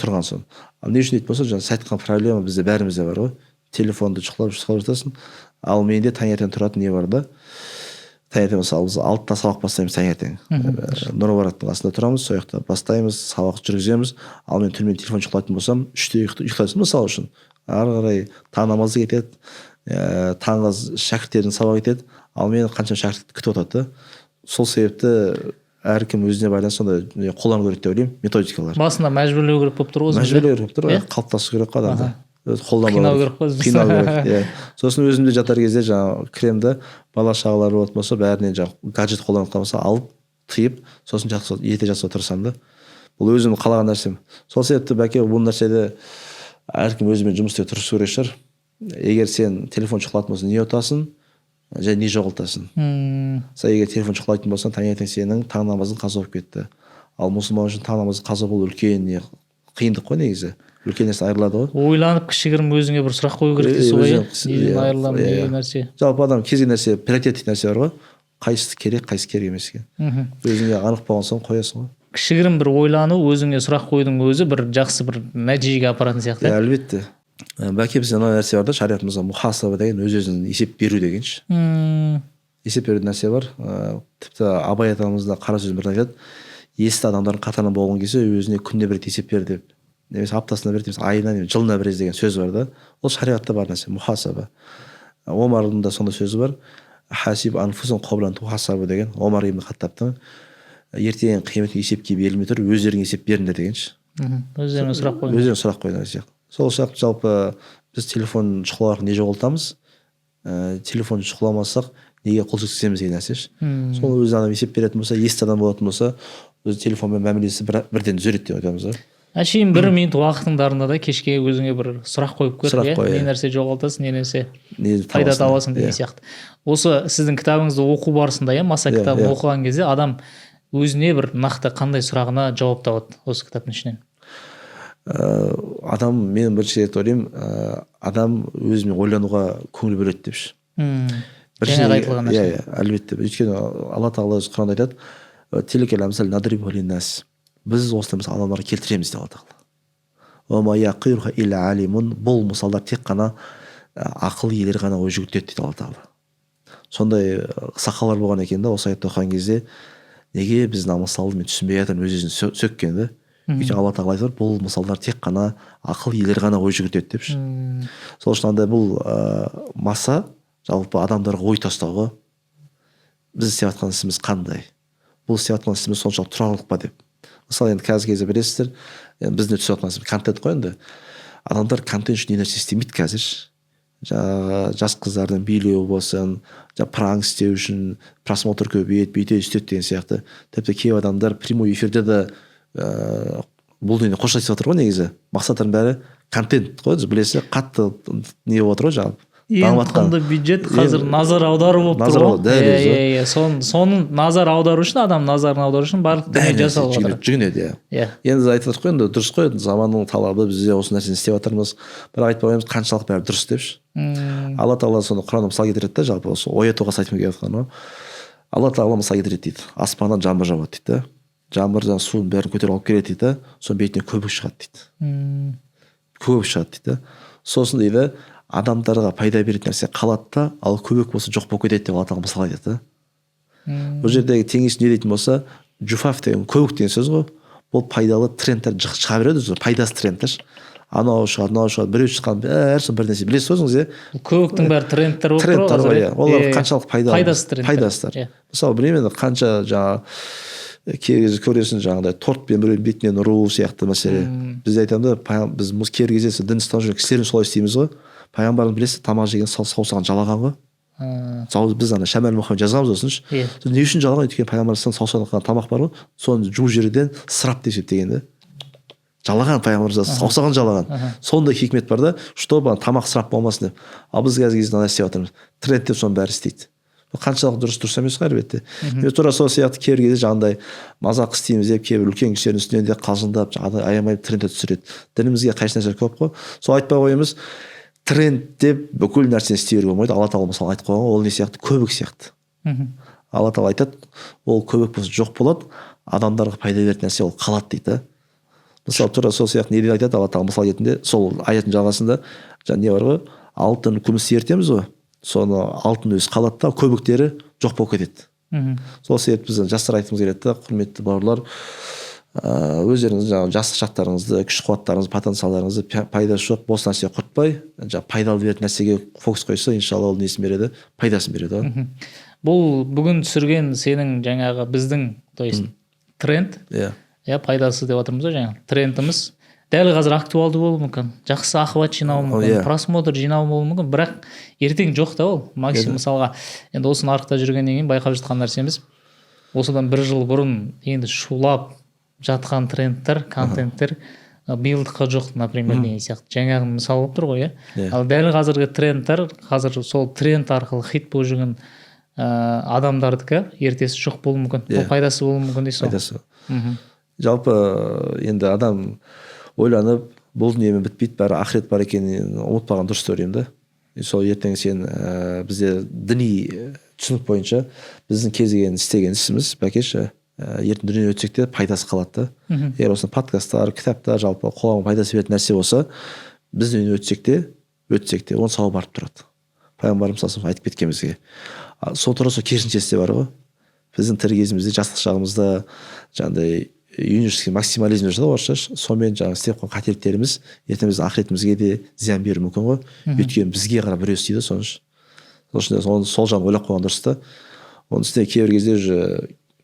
Тұрған соң. Не үшін дейді болса, жаңа сіз айтқан проблема бізде бәрімізде бар ғой. Телефонды шұқылап жатасың. Ал менде таңертең тұратын не бар да. Таңертең мысалы біз 6-та сабақ бастаймыз таңертең. Нұрбараттың қасында тұрамыз, сол жақта бастаймыз, сабақ жүргіземіз. Ал мен түнімен телефон шұқылайтын болсам, 3-те ұйықтайсың мысалы үшін. Ары қарай таң намазы кетеді, таңғы шәкірттердің сабағы кетеді. Ал мен қанша шәкірт күтіп отырады. Сол себепті әркім өзіне байланысты сондай қолдану керек деп ойлаймын, методикалар. Басында мәжбүрлеу керек болып тұр ғой. Мәжбүрлеу керек болып тұр ғой, қалыптасу керек қой адамда. Қинау керек қой. Қинау керек, иә. Сосын өзімде жатар кезде жаңағы кремді бала шағалар болатын болса, бәрінен жаңағы гаджет қолданып қалмаса алып, тыйып, сосын ерте жатуға тырысамын да. Бұл өзім қалаған нәрсем. Сол себепті бәке бұл нәрседе әркім өзімен жұмыс істеуге тырысу керек шығар. Егер сен телефон шұқылатын болсаң, не ұтасың, және не жоғалтасың. Егер телефон шұқылайтын болсаң, таңертең сенің таң намазың қаза болып кетті. Ал мұсылман үшін таң намазы қаза болу үлкен қиындық қой негізі. Үлкен нәрсе айырылады ғой. Ойланып кішігірім өзіңе бір сұрақ қою керек дейсіз ғой. Неден айырыламын деген нәрсе. Жалпы адам кез келген нәрсе приоритет дейтін нәрсе бар ғой. Қайсысы керек, қайсысы керек емес екен. Өзіңе анық болған соң қоясың ғой. Кішігірім бір ойлану, өзіңе сұрақ қойдың өзі бір жақсы бір нәтижеге апаратын сияқты. Әлбетте. Бәке бізде мына нәрсе бар да, шариғатымызда мұхасаба деген өз-өзін есеп беру дегенші. Есеп беру нәрсе бар. Тіпті Абай атамызда қара сөз бір айтады. Есті адамдардың қатарынан болған кезде өзіне күніне бір есеп бер деп. Немесе аптасына бір, немесе айына, немесе жылына бір деген сөз бар да. Ол шариғатта бар нәрсе, мұхасаба. Омардың да сондай сөзі бар. Хасиб анфусан қоблан тухасаба деген. Омар ибн Хаттабтың ертең қиямет есепке берілмей тұр, өздерің есеп беріңдер дегенші. Өздеріңе сұрақ қойыңдар. Өздеріңе сұрақ қойыңдар сияқты. Сол сияқты жалпы біз телефон шұқыларық не жоғалтамыз? Телефон шұқыламасақ неге қол жеткіземіз деген нәрсеші. Сол өз адам есеп беретін болса, есті адам болатын болса, өз телефонмен мәмілесі бірден түзеледі деп айтамыз да. Әшейін 1 минут уақытыңдарында да кешке өзіңе бір сұрақ қойып көр, не нәрсе жоғалтасың, не нәрсе пайда табасың деген сияқты. Осы сіздің кітабыңызды оқу барысында, маса кітабын оқыған кезде адам өзіне бір нақты қандай сұрағына жауап табады осы кітаптың ішінен? Адам, мен бірінші рет ойлаймын, адам өзімен ойлануға көңіл бөледі депші. Жаңа айтылған нәрсе. Әлбетте. Өйткені Алла тағала өз Құранда айтады, "Тилкал амсал надрибу линнас". Біз осылай мысалы адамдарға келтіреміз деп Алла тағала. Бұл мысалдар тек қана ақыл иелері ғана ой жүгіртеді дейді Алла тағала. Сондай сақалар болған екен да, осы аятты оқыған кезде неге біздің мысалды мен түсінбей жатырмын, өз-өзін сөккен да. Өйткені Алла тағала айтып, бұл мысалдар тек қана ақыл иелері ғана ой жүгіртеді депші. Сол үшін андай бұл маса жалпы адамдарға ой тастауға біз істеп жатқан ісіміз қандай? Бұл істеп жатқан ісіміз соншалық тұрарлық па деп. Мысалы енді қазір кезде білесіздер, біздің түсіп жатқан ісіміз контент қой енді. Адамдар контент үшін не нәрсе істемейді қазір. Жас қыздардың билеу болсын, пранк істеу үшін просмотр көбейеді, бүйтеді, сөйтеді деген сияқты. Тіпті кейбір адамдар прямой эфирде де бұл дүниеде қоштасып жатыр ғой негізі. Мақсаттардың бәрі контент қой, білесіз, қатты не болып отыр ғой жаңағы. Ең құнды бюджет қазір назар аудару болып тұр ғой. Соның назар аудару үшін, адам назарын аудару үшін барлық дүние жасалып жатыр. Жүгінеді, иә. Енді айтып жатырмық қой, енді дұрыс қой, заманның талабы, біз де осы нәрсені істеп жатырмыз. Бірақ айтпай қоямыз, қаншалық бәрі дұрыс депші. Алла тағала соны Құранда мысал келтіреді да, жалпы осы оятуға айтқым келіп жатқан ғой. Алла тағала мысал келтіреді дейді. Аспаннан жаңбыр жауады дейді. Жаңбыр суын бәрін көтеріп алып келеді дейді. Соның бетінен көбік шығады дейді. Көбік шығады дейді. Сосын дейді, адамдарға пайда беретін нәрсе қалады да, ал көбік болса жоқ болып кетеді деп Алла тағала мысал айтады. Бұл жердегі теңес не дейтін болса, жуфаф деген көбік деген сөз ғой. Бұл пайдалы трендтер шыға береді, пайдасы трендтер. Анау шығады, біреу шыққан, әрсін бір нәрсе. Білесіз өзіңіз, иә? Көбіктің бәрі трендтер болып тұр ғой. Олар қаншалық пайдасы. Мысалы, білемін, қанша жаңағы кей кезде көресің жаңағыдай тортпен біреудің бетінен ұру сияқты мәселе. Біз айтамыз да, біз кей кезде дін ұстап жүрген кісілермен солай істейміз ғой. Пайғамбарымыз білесіз, тамақ жеген саусағын жалаған ғой. Біз ана Шамәл Мұхаммед жазғанбыз осыншы. Не үшін жалаған? Өйткені пайғамбарымыздың саусағын тамақ бар ғой, соны жу жерден сырап деп есептеген да. Жалаған пайғамбарымыз саусағын жалаған. Сондай хикмет бар да, чтобы тамақ сырап болмасын деп. Ал біз қазіргі кезде істеп жатырмыз. Тренд деп соның бәрі істейді. Қаншалық дұрыс емес қой әлбетте. Тура сол сияқты кейбір кезде жаңағыдай мазақ істейміз деп кейбір үлкен кісілердің үстінен де қалжыңдап аямай трендке түсіреді. Дінімізге қайшы нәрсе көп қой. Сол айтпай қоямыз, тренд деп бүкіл нәрсені істей беруге болмайды. Алла тағала мысалы айтып қойған, ол не сияқты? Көбік сияқты. Алла тағала айтады, ол көбік болса жоқ болады, адамдарға пайда беретін нәрсе ол қалады дейді. Мысалы тура сол сияқты неден айтады Алла тағала мысал ретінде, сол аяттың жалғасында не бар ғой, алтын күмісті ертеміз ғой, соны алтын өзі қалады да, көбіктері жоқ болып кетеді. Сол себепті біз жастар айтқымыз келеді да, құрметті бауырлар, өздеріңіз жаңағы жастық шақтарыңызды, күш қуаттарыңызды, потенциалдарыңызды пайдасы жоқ бос нәрсе құртпай, пайдалы беретін нәрсеге фокус қойса, иншалла ол несін береді, пайдасын береді. Бұл бүгін түсірген сенің жаңағы біздің, то есть тренд, пайдасы деп жатырмыз ғой, жаңағы трендіміз дәл қазір актуалды болуы мүмкін, жақсы охват жинауы мүмкін, просмотр жинауы болуы мүмкін, бірақ ертең жоқ та ол. Максим мысалға, енді осы нарықта жүргеннен кейін байқап жатқан нәрсеміз, осыдан 1 жыл бұрын енді шулап жатқан трендтер, контенттер биылдыққа жоқ, например, деген сияқты. Жаңағы мысал болып тұр ғой, Ал дәл қазіргі трендтер, қазір сол тренд арқылы хит болып жүрген адамдардікі ертесі жоқ болуы мүмкін. Бұл пайдасы болуы мүмкін дейсіз ғой. Пайдасы. Жалпы енді адам ойланып, бұл дүниемен бітпейді, бәрі ақырет бар екенін ұмытпаған дұрыс деп ойлаймын да. Сол ертең сен бізде діни түсінік бойынша біздің кез келген істеген ісіміз, бәкеш, ертең дүниеге өтсек те пайдасы қалады да. Егер осы подкасттар, кітаптар, жалпы қоғамға пайдасы беретін нәрсе болса, біз дүниеге өтсек те, оның сауабы барып тұрады. Пайғамбарымыз айтып кеткенімізге. Сол тура сол керісіншесі бар ғой. Біздің тірі кезімізде, жастық шағымызда жаңағыдай юношеский максимализм жүрді орысша, сонымен жаңағы істеп қойған қателіктеріміз ертең біздің ақыретімізге де зиян беруі мүмкін ғой. Өйткені бізге қарап біреу істейді соншы. Сол жағын ойлап қойған дұрыс та. Оның үстіне кейбір кезде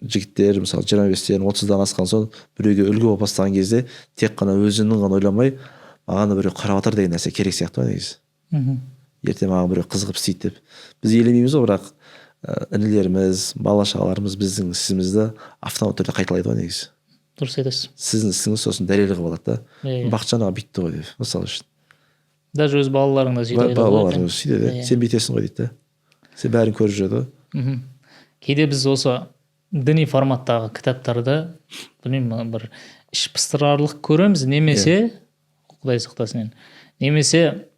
жігіттер мысалы 25-тен 30-дан асқан соң біреуге үлгі болып бастаған кезде тек қана өзінің ғана ойламай, маған біреу қарап жатыр деген нәрсе керек сияқты ғой негізі. Ертең маған біреу қызығып істейді деп. Біз елемейміз ғой, бірақ інілеріміз, бала-шағаларымыз біздің ісімізді автоматты түрде қайталайды ғой негізі. Дұрыс айтасыз. Сіздің ісіңіз сосын дәлелі қылып алады да. Бақытжан аға бүйтті ғой деп, мысалы үшін. Даже өз балаларың да сөйтеді. Балаларың сөйтеді. Сен бүйтесің ғой дейді. Сен бәрін көріп жүреді ғой. Кейде біз осы діни форматтағы кітаптарды, білмеймін, бір іш пыстырарлық көреміз, немесе Құдай сақтасын, немесе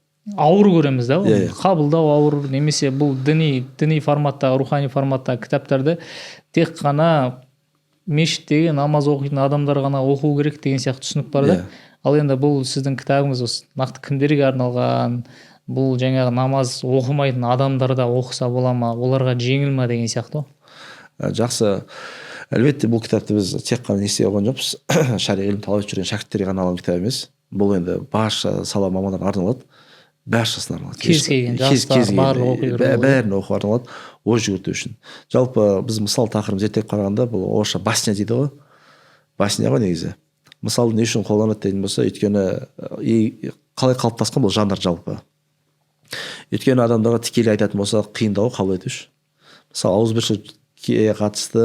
ауыр көреміз да, қабылдау ауыр, немесе бұл діни форматтағы, рухани форматтағы кітаптарды тек қана мешіттегі намаз оқитын адамдар ғана оқу керек деген сияқты түсінік бар да. Ал енді бұл сіздің кітабыңыз осы нақты кімдерге арналған, бұл жаңағы намаз оқымайтын адамдар да оқыса бола ма, оларға жеңіл ма деген сияқты. Жақсы. Әлбетте бұл кітапты біз тек қана не істей қойған жоқпыз. Шариғ ілім талап етіп жүрген шәкірттерге ғана алған кітап емес. Бұл енді барша сала мамандарына арналады. Баршасына арналады. Кез келген жастар барлығы оқи береді. Бәрін оқуға арналады. Ой жүгірту үшін. Жалпы біз мысал тақырыбын зерттеп қарағанда бұл орысша басня дейді ғой. Басня ғой негізі. Мысалы не үшін қолданады дейтін болса, өйткені қалай қалыптасқан бұл жанр жалпы. Өйткені адамдарға тікелей айтатын болса қиындау қабыл ету үшін. Мысалы ауызбіршілікке қатысты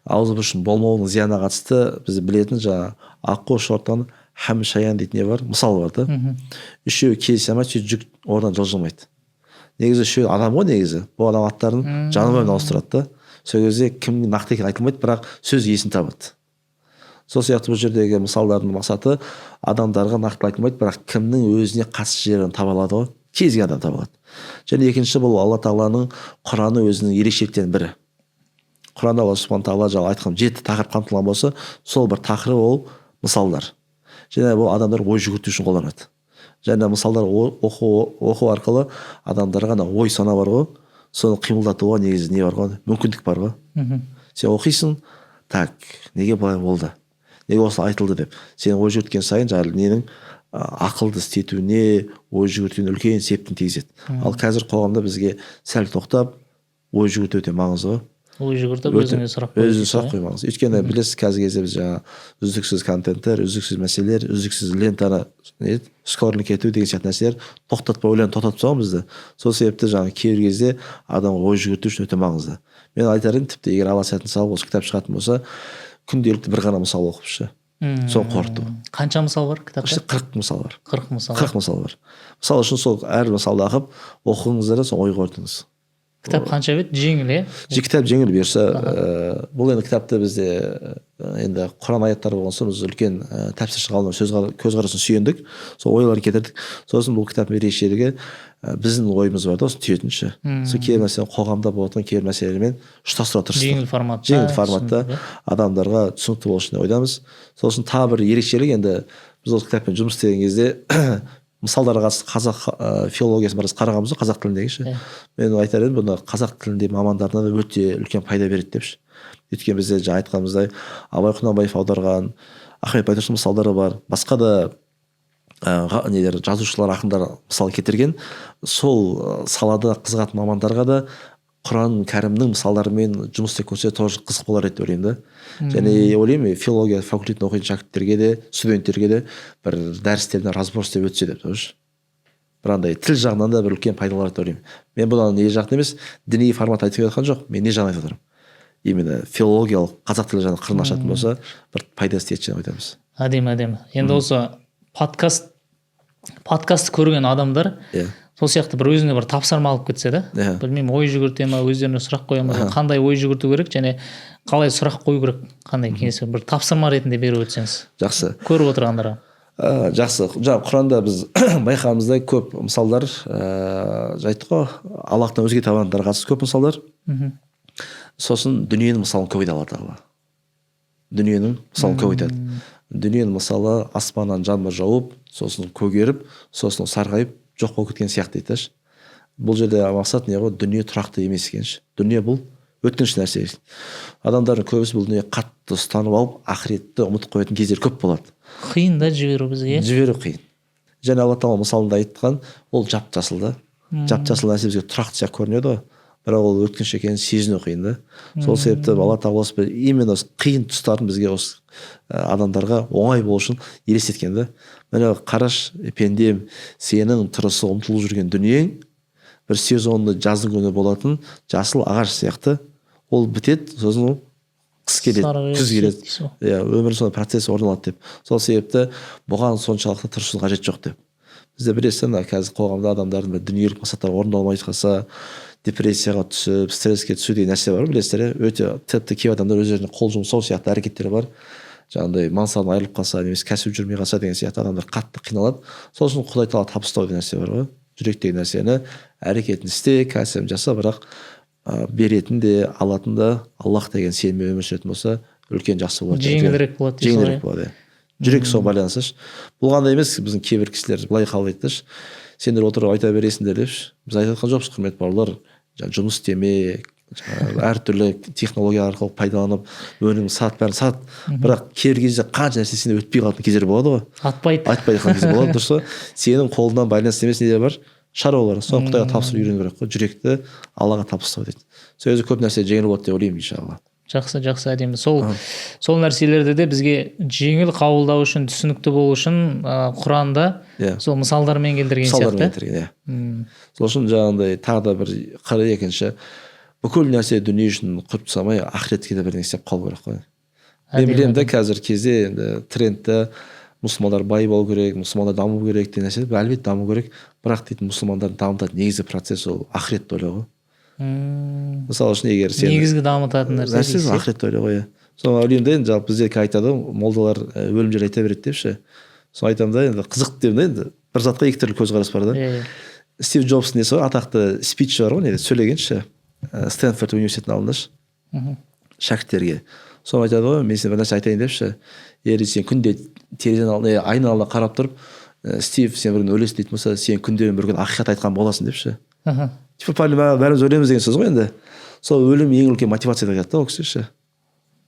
ауызбіршіліктің болмауының зиянына қатысты біз білетін жаңағы аққу шортан һәм шаян дейтін не бар, мысал бар да. Үшеуі келісе алмайды, сөйтіп жүк ордан жылжымайды. Негізі үшеуі адам ғой, негізі бұл адам аттарын жануармен ауыстырады да. Сол кезде кімнің нақты екені айтылмайды, бірақ сөз есін табады. Сол сияқты бұл жердегі мысалдардың мақсаты адамдарға нақты айтылмайды, бірақ кімнің өзіне қатысты жерін таба алады ғой, кез келген адам таба алады. Және екінші, бұл алла тағаланың Құраны өзінің ерекшеліктерінің бірі. Құранда алла субхана тағала жаңа айтқан 7 тақырып қамтылған болса, сол бір тақырып ол мысалдар. Және бұл адамдар ой жүгірту үшін қолданады. Және мысалдар оқу арқылы адамдарға ой сана бар ғой, соны қимылдатуға негізі не бар ғой, мүмкіндік бар ғой. Сен оқисың, так, неге былай болды, неге осылай айтылды деп. Сен ой жүгірткен сайын жаңағы ненің ақылды істетуіне, ой жүгіртуіне үлкен септігін тигізеді. Ал қазір қоғамда бізге сәл тоқтап ой жүгірту өте маңызды ғой. Ой жүгіртіп өзіңе сұрақ қою маңызды. Өйткені білесіз, қазіргі кезде біз жаңа үздіксіз контенттер, үздіксіз мәселелер, үздіксіз лентаны скорлинг ету деген сияқты нәрселер тоқтатпай, ойланып тоқтатып тастаған бізді. Сол себепті жаңа кейбір кезде адамға ой жүгірту үшін өте маңызды. Мен айтар едім, тіпті егер алла сәтін салып осы кітап шығатын болса, күнделікті бір ғана мысал оқыпшы. Соны қорыту. Қанша мысал бар кітапта? 40 мысал бар. 40 мысал. 40 мысал бар. Мысал үшін сол әр мысалды ақып оқыңыздар да соны ой қорытыңыз. Кітап қанша бет? Жеңіл, е? Кітап жеңіл бұйырса, бұл енді кітапты бізде енді Құран аяттары болған соң біз үлкен тәпсірші ғалымдар көзқарасын сүйендік, сол ойларын кетірдік. Сосын бұл кітаптың ерекшелігі біздің ойымыз бар да, осы түйетінші. Сол кейбір мәселе қоғамда болатын кейбір мәселелермен ұштастыра тырыстық. Жеңіл форматта адамдарға түсінікті болу үшін ойдамыз. Сосын тағы бір ерекшелік, енді біз осы кітаппен жұмыс істеген кезде мысалдарға қатысты қазақ филологиясын біраз қарағанбыз ғой, қазақ тіліндегі ше. Мен айтар едім, бұны қазақ тілінде мамандарына да өте үлкен пайда береді депші. Өйткені бізде жаңа айтқанымыздай Абай Құнанбаев аударған, Ахмет Байтұрсынов мысалдары бар, басқа да жазушылар, ақындар мысал кетірген. Сол салада қызығатын мамандарға да Құран кәрімнің мысалдарымен жұмыс істеп көрсе тоже қызық болар еді ойлаймын да. Және ойлаймын, филология факультетін оқитын шәкірттерге де, студенттерге де бір дәрістерден разбор істеп өтсе деп тоже. Бір андай тіл жағынан да бір үлкен пайдалар деп ойлаймын. Мен бұдан не жағынан емес, діни формат айтып жатқан жоқ, мен не жағынан айтып отырмын. Именно филологиялық қазақ тілі жағынан қырын ашатын болса, бір пайда істейді деп айтамыз. Әдемі. Енді осы подкаст көрген адамдар сол сияқты бір өзіне бір тапсырма алып кетсе да, білмеймін, ой жүгірте ма, өздеріне сұрақ қоя ма, қандай ой жүгірту керек және қалай сұрақ қою керек, қандай кеңес, бір тапсырма ретінде беріп өтсеңіз. Жақсы. Көріп отырғандарға. Жақсы. Жаңа Құранда біз байқағанымыздай көп мысалдар, айттық қой, Аллахтан өзге табандарға қатысты көп мысалдар. Сосын дүниенің мысалын көп айтады Алла тағала. Дүниенің мысалын көп айтады. Дүниенің мысалы аспаннан жаңбыр жауып, сосын көгеріп, сосын сарғайып жоқ болып кеткен сияқты айтады. Бұл жерде мақсат не ғой, дүние тұрақты емес екенші. Дүние бұл өткінші нәрсе. Адамдардың көбісі бұл дүние қатты ұстанып алып, ақыретті ұмытып қоятын кездер көп болады. Қиын да жіберу бізге. Жіберу қиын. Және Алла тағала мысалында айтқан, ол жап-жасыл да. Жап-жасыл нәрсе бізге тұрақты сияқты көрінеді ғой. Бірақ ол өткінші екенін сезіну қиын да. Сол себепті Алла тағала именно қиын тұстарын бізге осы адамдарға оңай болу үшін елестеткен да. Міне қараш, пендем, сенің тырысы ұмтылып жүрген дүниең бір сезонды жаздың күні болатын жасыл ағаш сияқты, ол бітеді, сосын қыс келеді, күз келеді. Өмір сондай процесс орын алады деп. Сол себепті бұған соншалықты тырысу қажет жоқ деп. Бізде білесің, қазір қоғамда адамдардың дүниелік мақсаттары орындалмай қалса, депрессияға түсіп, стресске түсу деген нәрсе бар, білесіздер, өте тіпті кейбір адамдар өздеріне қол жұмсау сияқты әрекеттер бар. Жаңағыдай мансабынан айырылып қалса, немесе кәсіп жүрмей қалса деген сияқты адамдар қатты қиналады. Сол үшін Құдай тағала табыстау деген нәрсе бар ғой. Жүректегі нәрсені әрекетін істе, кәсібін жаса, бірақ беретін де, алатын да Аллах деген сеніммен өмір сүретін болса, үлкен жақсы болады. Жеңілірек болады. Жеңілірек болады. Жүрек соған байланысты. Бұл қандай емес, біздің кейбір кісілер былай қабылдайды. Сендер отырып айта бересіңдер деп. Біз айтып жатқан жоқпыз, құрметті бауырлар. Жұмыс істеме, әртүрлі технология арқылы пайдаланып, өнім сат, бәрін сат. Бірақ кейбір кезде қанша нәрсе сенде өтпей қалатын кездер болады ғой. Айтпай қалған кезде болады, дұрыс па? Сенің қолыңнан байланысты емес неде бар? Шаруалар. Соны Құдайға тапсырып үйрену керек қой. Жүректі Аллаға тапсыру дейді. Сол кезде көп нәрсе жеңіл болады деп ойлаймын, иншалла. Жақсы, әдемі. Сол нәрселерді де бізге жеңіл қабылдау үшін, түсінікті болу үшін Құранда сол мысалдармен келтірген сияқты. Сол үшін жаңағындай тағы да бір 42-ші бүкіл нәрсе дүние үшін құрып тастамай ақыретке де бірдеңе істеп қалу керек қой. Мен білемін да қазір кезде енді трендті мұсылмандар бай болу керек, мұсылмандар даму керек деген нәрсе әлбетте даму керек, бірақ дейтін мұсылмандарды дамытатын негізгі процесс ол ақыретті ойлау ғой. Мысалы үшін егер сен негізгі дамытатын нәрсе ақыретті ойлау ғой. Соны ойлаймын да енді жалпы біздерге айтады ғой, молдалар өлім жайлы айта береді депші. Соны айтамын да енді қызық деймін да, енді бір затқа екі түрлі көзқарас бар да. Стив Джобстың несі бар, атақты спич бар ғой, сөйлегенші Стэнфорд университетінің алдында шәкірттерге. Соны айтады ғой, мен сен бір нәрсе айтайын депші, егер сен күнде терезенің алдына айнаның алдына қарап тұрып, Стив сен бір күні өлесің дейтін болса, сен күнде бір күні ақиқат айтқан боласың депші. Типа бәріміз өлеміз деген сөз ғой енді. Сол өлім ең үлкен мотивация деп айтады да ол кісі ше.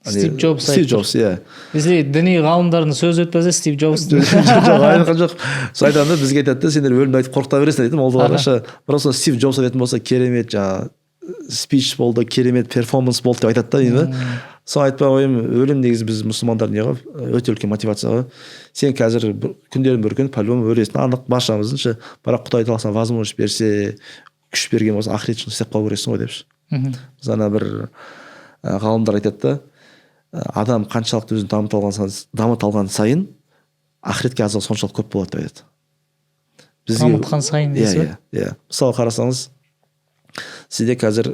Стив Джобс, иә. Бізде діни ғалымдардың сөз өтпесе Стив Джобс. Жоқ. Сол айтады да, бізге айтады да, сендер өлімді айтып қорқыта бересіңдер дейді молдаларға ше. Бірақ сол Стив Джобс айтатын болса, керемет жаңағы спич болды, керемет перформанс болды деп айтады да дейді. Соны айтпай қоймын, өлім негізі біз мұсылмандар не ғой, өте үлкен мотивация ғой. Сен қазір күндердің бір күн по-любому өлесің, анық баршамыздың ше. Бірақ Құдай тағала саған возможность берсе, күш берген болса, ақырет үшін істеп қалу керексің ғой депші. Ана бір ғалымдар айтады да, адам қаншалықты өзін дамыта алған сайын ақыретке азығы соншалық көп болады деп айтады. Дамытқан сайын дейсіз бе? Иә. Мысалы қарасаңыз, сізде қазір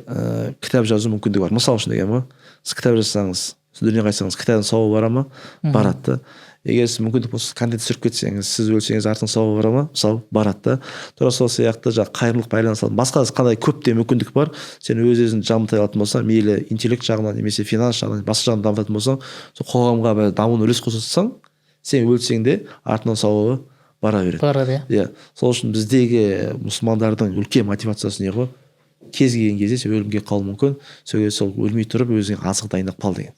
кітап жазу мүмкіндігі бар. Мысалы үшін деген ғой, сіз кітап жазсаңыз, сіз дүниеге қайтсаңыз, кітабың сауабы бара ма? Барады. Егер сіз мүмкіндік болса контент түсіріп кетсеңіз, сіз өлсеңіз артың сауабы бара ма? Мысалы барады. Тура сол сияқты жаңағы қайырымдылық байланысады. Басқа қандай көптеген мүмкіндік бар. Сен өз-өзіңді дамыта алатын болсаң, мейлі интеллект жағынан немесе финанс жағынан, басқа жағынан дамытатын болсаң, сол қоғамға бір дамуына үлес қоссаң, сен өлсең де артынан сауабы бара береді. Барады, иә. Сол үшін біздегі мұсылмандардың үлкен мотивациясы не ғой? Кез келген кезде сен өлімге қалуы мүмкін, сол өлмей тұрып өзіңе азық дайындап қал деген.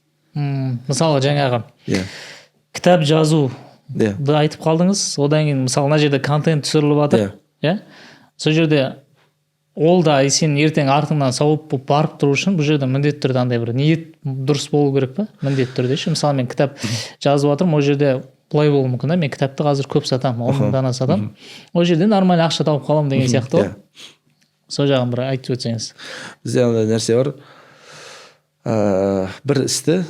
Мысалы жаңағы кітап жазуды айтып қалдыңыз, одан кейін мысалы мына жерде контент түсіріліп жатыр, иә? Сол жерде ол да сен ертең артыңнан сауап болып барып тұру үшін бұл жерде міндетті түрде андай бір ниет дұрыс болу керек па? Міндетті түрде ше. Мысалы мен кітап жазып жатырмын, ол жерде былай болуы мүмкін да, мен кітапты қазір көп сатамын, 10 мың дана сатамын. Ол жерде нормально ақша тауып қаламын деген сияқты ғой. Сол жағын бір айтып өтсеңіз. Бізде андай нәрсе бар. Бір істі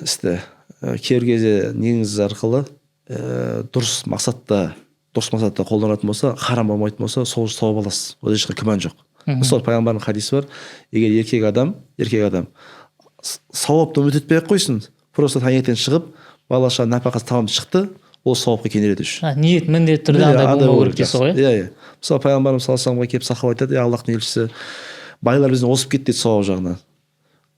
кейбір кезде негіз арқылы дұрыс мақсатта қолданатын болса, харам болмайтын болса, сол сауап аласыз. Ода ешқандай күмән жоқ. Мысалы пайғамбардың хадисі бар. Егер еркек адам сауапты үміт етпей-ақ қойсын, просто таңертең шығып, бала-шаға нәпақасы тамам шықты, ол сауапқа кенеледі үшін. Ниет міндетті түрде андай болмау керек дейсіз ғой. Иә. Мысалы пайғамбарымыз саллаллаху алейхи келіп сахаба айтады, Аллахтың елшісі, байлар бізден озып кетті дейді сауап жағынан.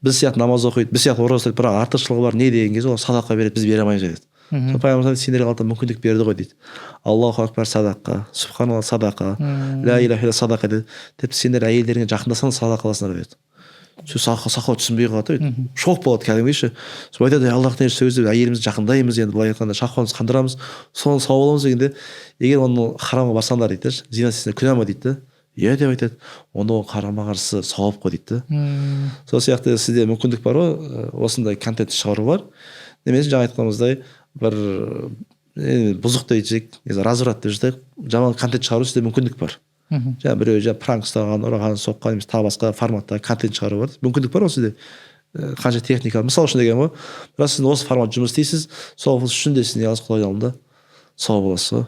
Біз сияқты намаз оқиды, біз сияқты ораза ұстайды, бірақ артықшылығы бар не деген кезде ол садақа береді, біз бере алмаймыз деді. Сол пайғамбарымыз сендерге Алла мүмкіндік берді ғой дейді. Аллаху акбар садақа, субханалла садақа, ла иляха илля садақа деді. Тіпті сендер әйелдеріңе жақындасаң садақа қыласыңдар деді. Сөз сахаба түсінбей қалады дейді. Шок болады кәдімгідей ше. Сол айтады, Аллахтың елшісі сөзді әйелімізді жақындаймыз, енді былай айтқанда шахуатымызды қандырамыз, соны сауап аламыз дегенде, егер оны харамға барсаңдар дейді, зина істесеңдер күнә ма дейді. Иә деп айтады. Онда ол қарама қарсы сауап қой дейді. Сол сияқты сізде мүмкіндік бар ғой, осындай контент шығару бар. Немесе жаңа айтқанымыздай бір бұзық дейтсек, разврат деп жатайық, жаман контент шығару сізде мүмкіндік бар. Жаңа біреу пранк ұстаған, ұраған, соққан, немесе тағы басқа форматта контент шығару бар. Мүмкіндік бар ғой сізде. Қанша техника. Мысалы үшін деген ғой, бірақ сіз осы формат жұмыс істейсіз, сол үшін де сіз не аласыз, Құдай алдында сауап аласыз ғой.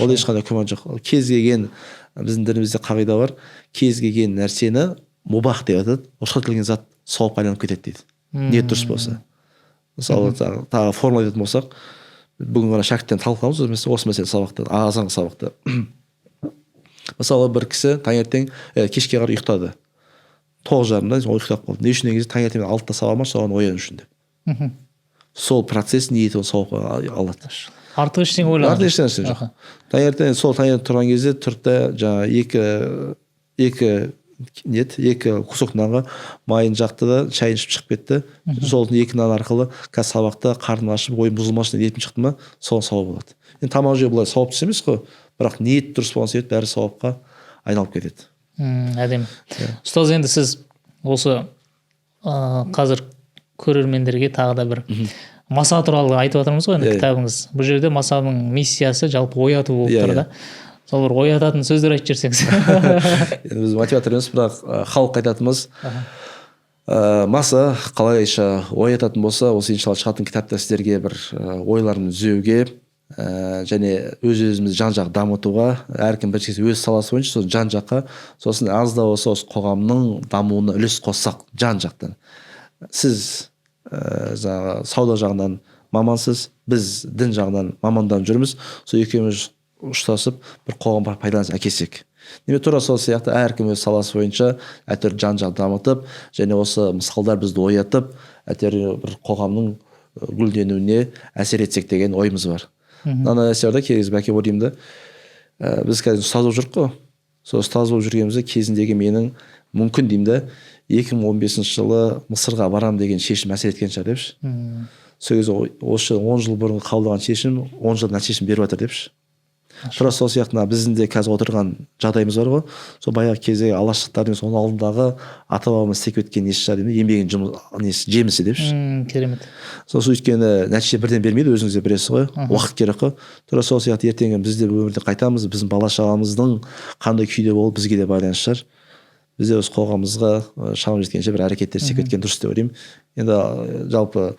Ол ешқандай күмән жоқ. Кез келген біздің дінімізде қағида бар, кез келген нәрсені мубах деп атады, рұқсат етілген зат сауапқа айналып кетеді дейді. Ниет дұрыс болса. Мысалы тағы формула айтатын болсақ, бүгін ғана шәкірттен талқыламыз осы мәселе сабақта, азанғы сабақта. Мысалы бір кісі таңертең кешке қарай ұйықтады. 9:30-да ұйықтап қалды. Не үшін деген кезде таңертең 6-да сабақ бар, соған ояну үшін деп. Сол процесс ниеті сауапқа алады. Артық ештеңе ойлаған. Артық ештеңе жоқ. Таңертең тұрған кезде тұрды жаңа екі кусок нанға майын жақты да шайын ішіп шығып кетті. Сол екі нан арқылы қазір сабақта қарны ашып ойын бұзылмасын деп етіп шықты ма, соған сауап болады. Енді тамақ жеу былай сауап емес қой, бірақ ниет дұрыс болған себеп бәрі сауапқа айналып кетеді. Әдемі. Ұстаз, енді сіз осы қазір көрермендерге тағы да бір Маса туралы айтып жатырмыз ғой енді кітабыңыз. Бұл жерде Масаның миссиясы жалпы ояту болып тұр да. Сол бір оятатын сөздер айтып жіберсеңіз. Біз мотиватор емес, бірақ халық айтатынымыз маса қалайша оятатын болса, осы иншалла шығатын кітапта сіздерге бір ойларын түзеуге және өз-өзімізді жан-жақ дамытуға, әркім бір өз саласы бойынша сол жан-жаққа, сосын аз да болса осы қоғамның дамуына үлес қоссақ жан-жақтан. Сіз жаңағы сауда жағынан мамансыз, біз дін жағынан маманданып жүрміз. Сол екеуміз ұштасып бір қоғамға пайданы әкелсек. Неме тура сол сияқты әркім өз саласы бойынша әйтеуір жан-жақ дамытып, және осы мысалдар бізді оятып, әйтеуір бір қоғамның гүлденуіне әсер етсек деген ойымыз бар. Мына нәрселерде кез бәке ойлаймын да, біз қазір ұстаз болып жүрік қой. Сол ұстаз болып жүргенімізде кезіндегі менің мүмкін деймін да 2015 жылы Мысырға барам деген шешім әсер еткен шығар депші. Сол кезде осы 10 жыл бұрын қабылдаған шешім 10 жыл нәтижесін беріп жатыр депші. Тура сол сияқты біздің де қазір отырған жағдайымыз бар ғой. Сол баяғы кездегі алаштықтардың соның алдындағы ата бабамыз істеп кеткен несі шығар деймін, еңбегінің жемісі депші. Керемет. Сосын өйткені нәтиже бірден бермейді, өзіңіз де білесіз ғой, уақыт керек қой. Тура сол сияқты ертеңгі біз де өмірде қайтамыз, біздің бала шағамыздың қандай күйде болып бізге де байланысты шығар. Біз де осы қоғамымызға шамамыз жеткенше бір әрекеттер істеп кеткен дұрыс деп ойлаймын. Енді жалпы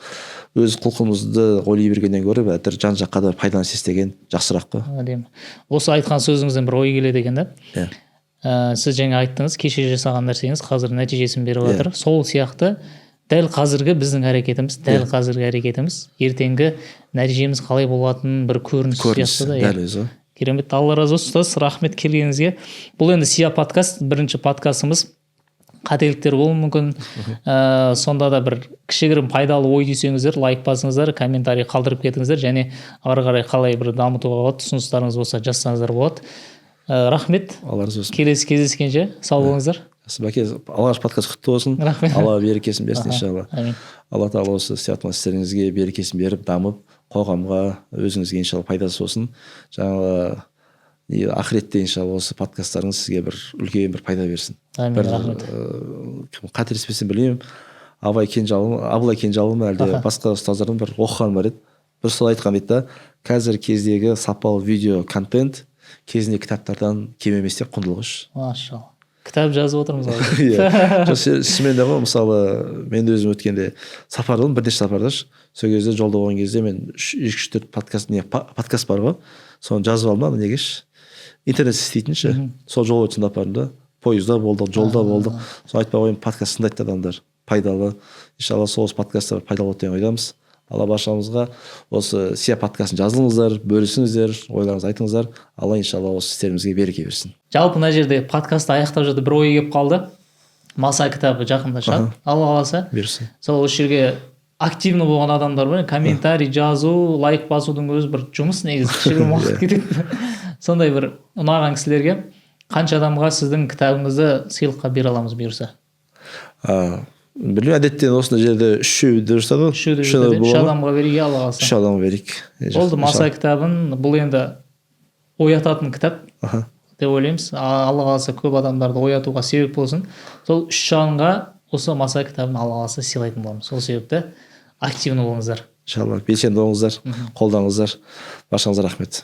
өз құлқымызды ойлай бергеннен гөрі әйтеуір жан-жаққа да пайданы істеген жақсырақ қой. Әдемі. Осы айтқан сөзіңізден бір ой келеді екен да. Сіз жаңа айттыңыз, кеше жасаған нәрсеңіз қазір нәтижесін беріп жатыр. Сол сияқты дәл қазіргі біздің әрекетіміз, ертеңгі нәтижеміз қалай болатынын бір көрініс сияқты да. Дәл өзі. Керемет, Алла разы болсын ұстаз, рахмет келгеніңізге. Бұл енді Сия подкаст, бірінші подкастымыз. Қателіктер болуы мүмкін. Сонда да бір кішігірім пайдалы ой дүйсеңіздер, лайк басыңыздар, комментарий қалдырып кетіңіздер, және ары қарай қалай бір дамытуға болады, ұсыныстарыңыз болса жазсаңыздар болады. Рахмет. Алла разы болсын. Келесі кездескенше сау болыңыздар. Бәке, алғаш подкаст құтты болсын. Алла берекесін берсін иншалла. Алла тағала осы істейтін істеріңізге берекесін беріп, дамып, қоғамға, өзіңізге иншалла пайдасы болсын. Жаңағы ақыретте иншалла осы подкасттарыңыз сізге бір үлкен бір пайда берсін. Рахмет. Қателеспесем білмеймін, Абылай Кенжалым әлде басқа ұстаздардан бір оқыған бар еді. Бір сол айтқан дейді да, қазір кездегі сапалы видео контент кезінде кітаптардан кем емес деп құндылығы. Машалла. Кітап жазып отырмыз ғой. Шынымен де ғой, мысалы мен де өзім өткенде сапардамын, бірнеше сапардаш. Сол кезде жолда болған кезде мен 3-4 подкаст бар ғой, соны жазып алдым, негеш интернет істейтінші. Сол жол өтсін апардым да, пойызда болдық, жолда болдық. Соны айтпай қойым, подкаст тыңдайды адамдар, пайдалы. Иншалла сол подкасттар пайдалы болады деген ойдамыз. Алла баршамызға осы Сия подкастын жазылыңыздар, бөлісіңіздер, ойларыңызды айтыңыздар. Алла иншалла осы істерімізге береке берсін. Жалпы мына жерде подкастты аяқтап жүрді, бір ой келіп қалды. Маса кітабы жақында шығады. Алла қаласа. Берсін. Сол осы жерге активны болған адамдар бар, комментарий жазу, лайк басудың өзі бір жұмыс, негізі кішігірім уақыт кетеді. Сондай бір ұнаған кісілерге қанша адамға сіздің кітабыңызды сыйлыққа бере аламыз бұйырса? Білмеймін, әдеттен осындай жерде 3 дұрыста ғой. 3 адамға берейік, Алла қаласа. 3 адамға берейік. Болды, Маса кітабын, бұл енді оятатын кітап деп ойлаймыз. Алла қаласа көп адамдарды оятуға себеп болсын. Сол 3 жанға осы Маса кітабын Алла қаласа сыйлайтын боламыз. Сол себепті активны болыңыздар. Иншалла, белсенді болыңыздар, қолдаңыздар. Баршаңызға рахмет.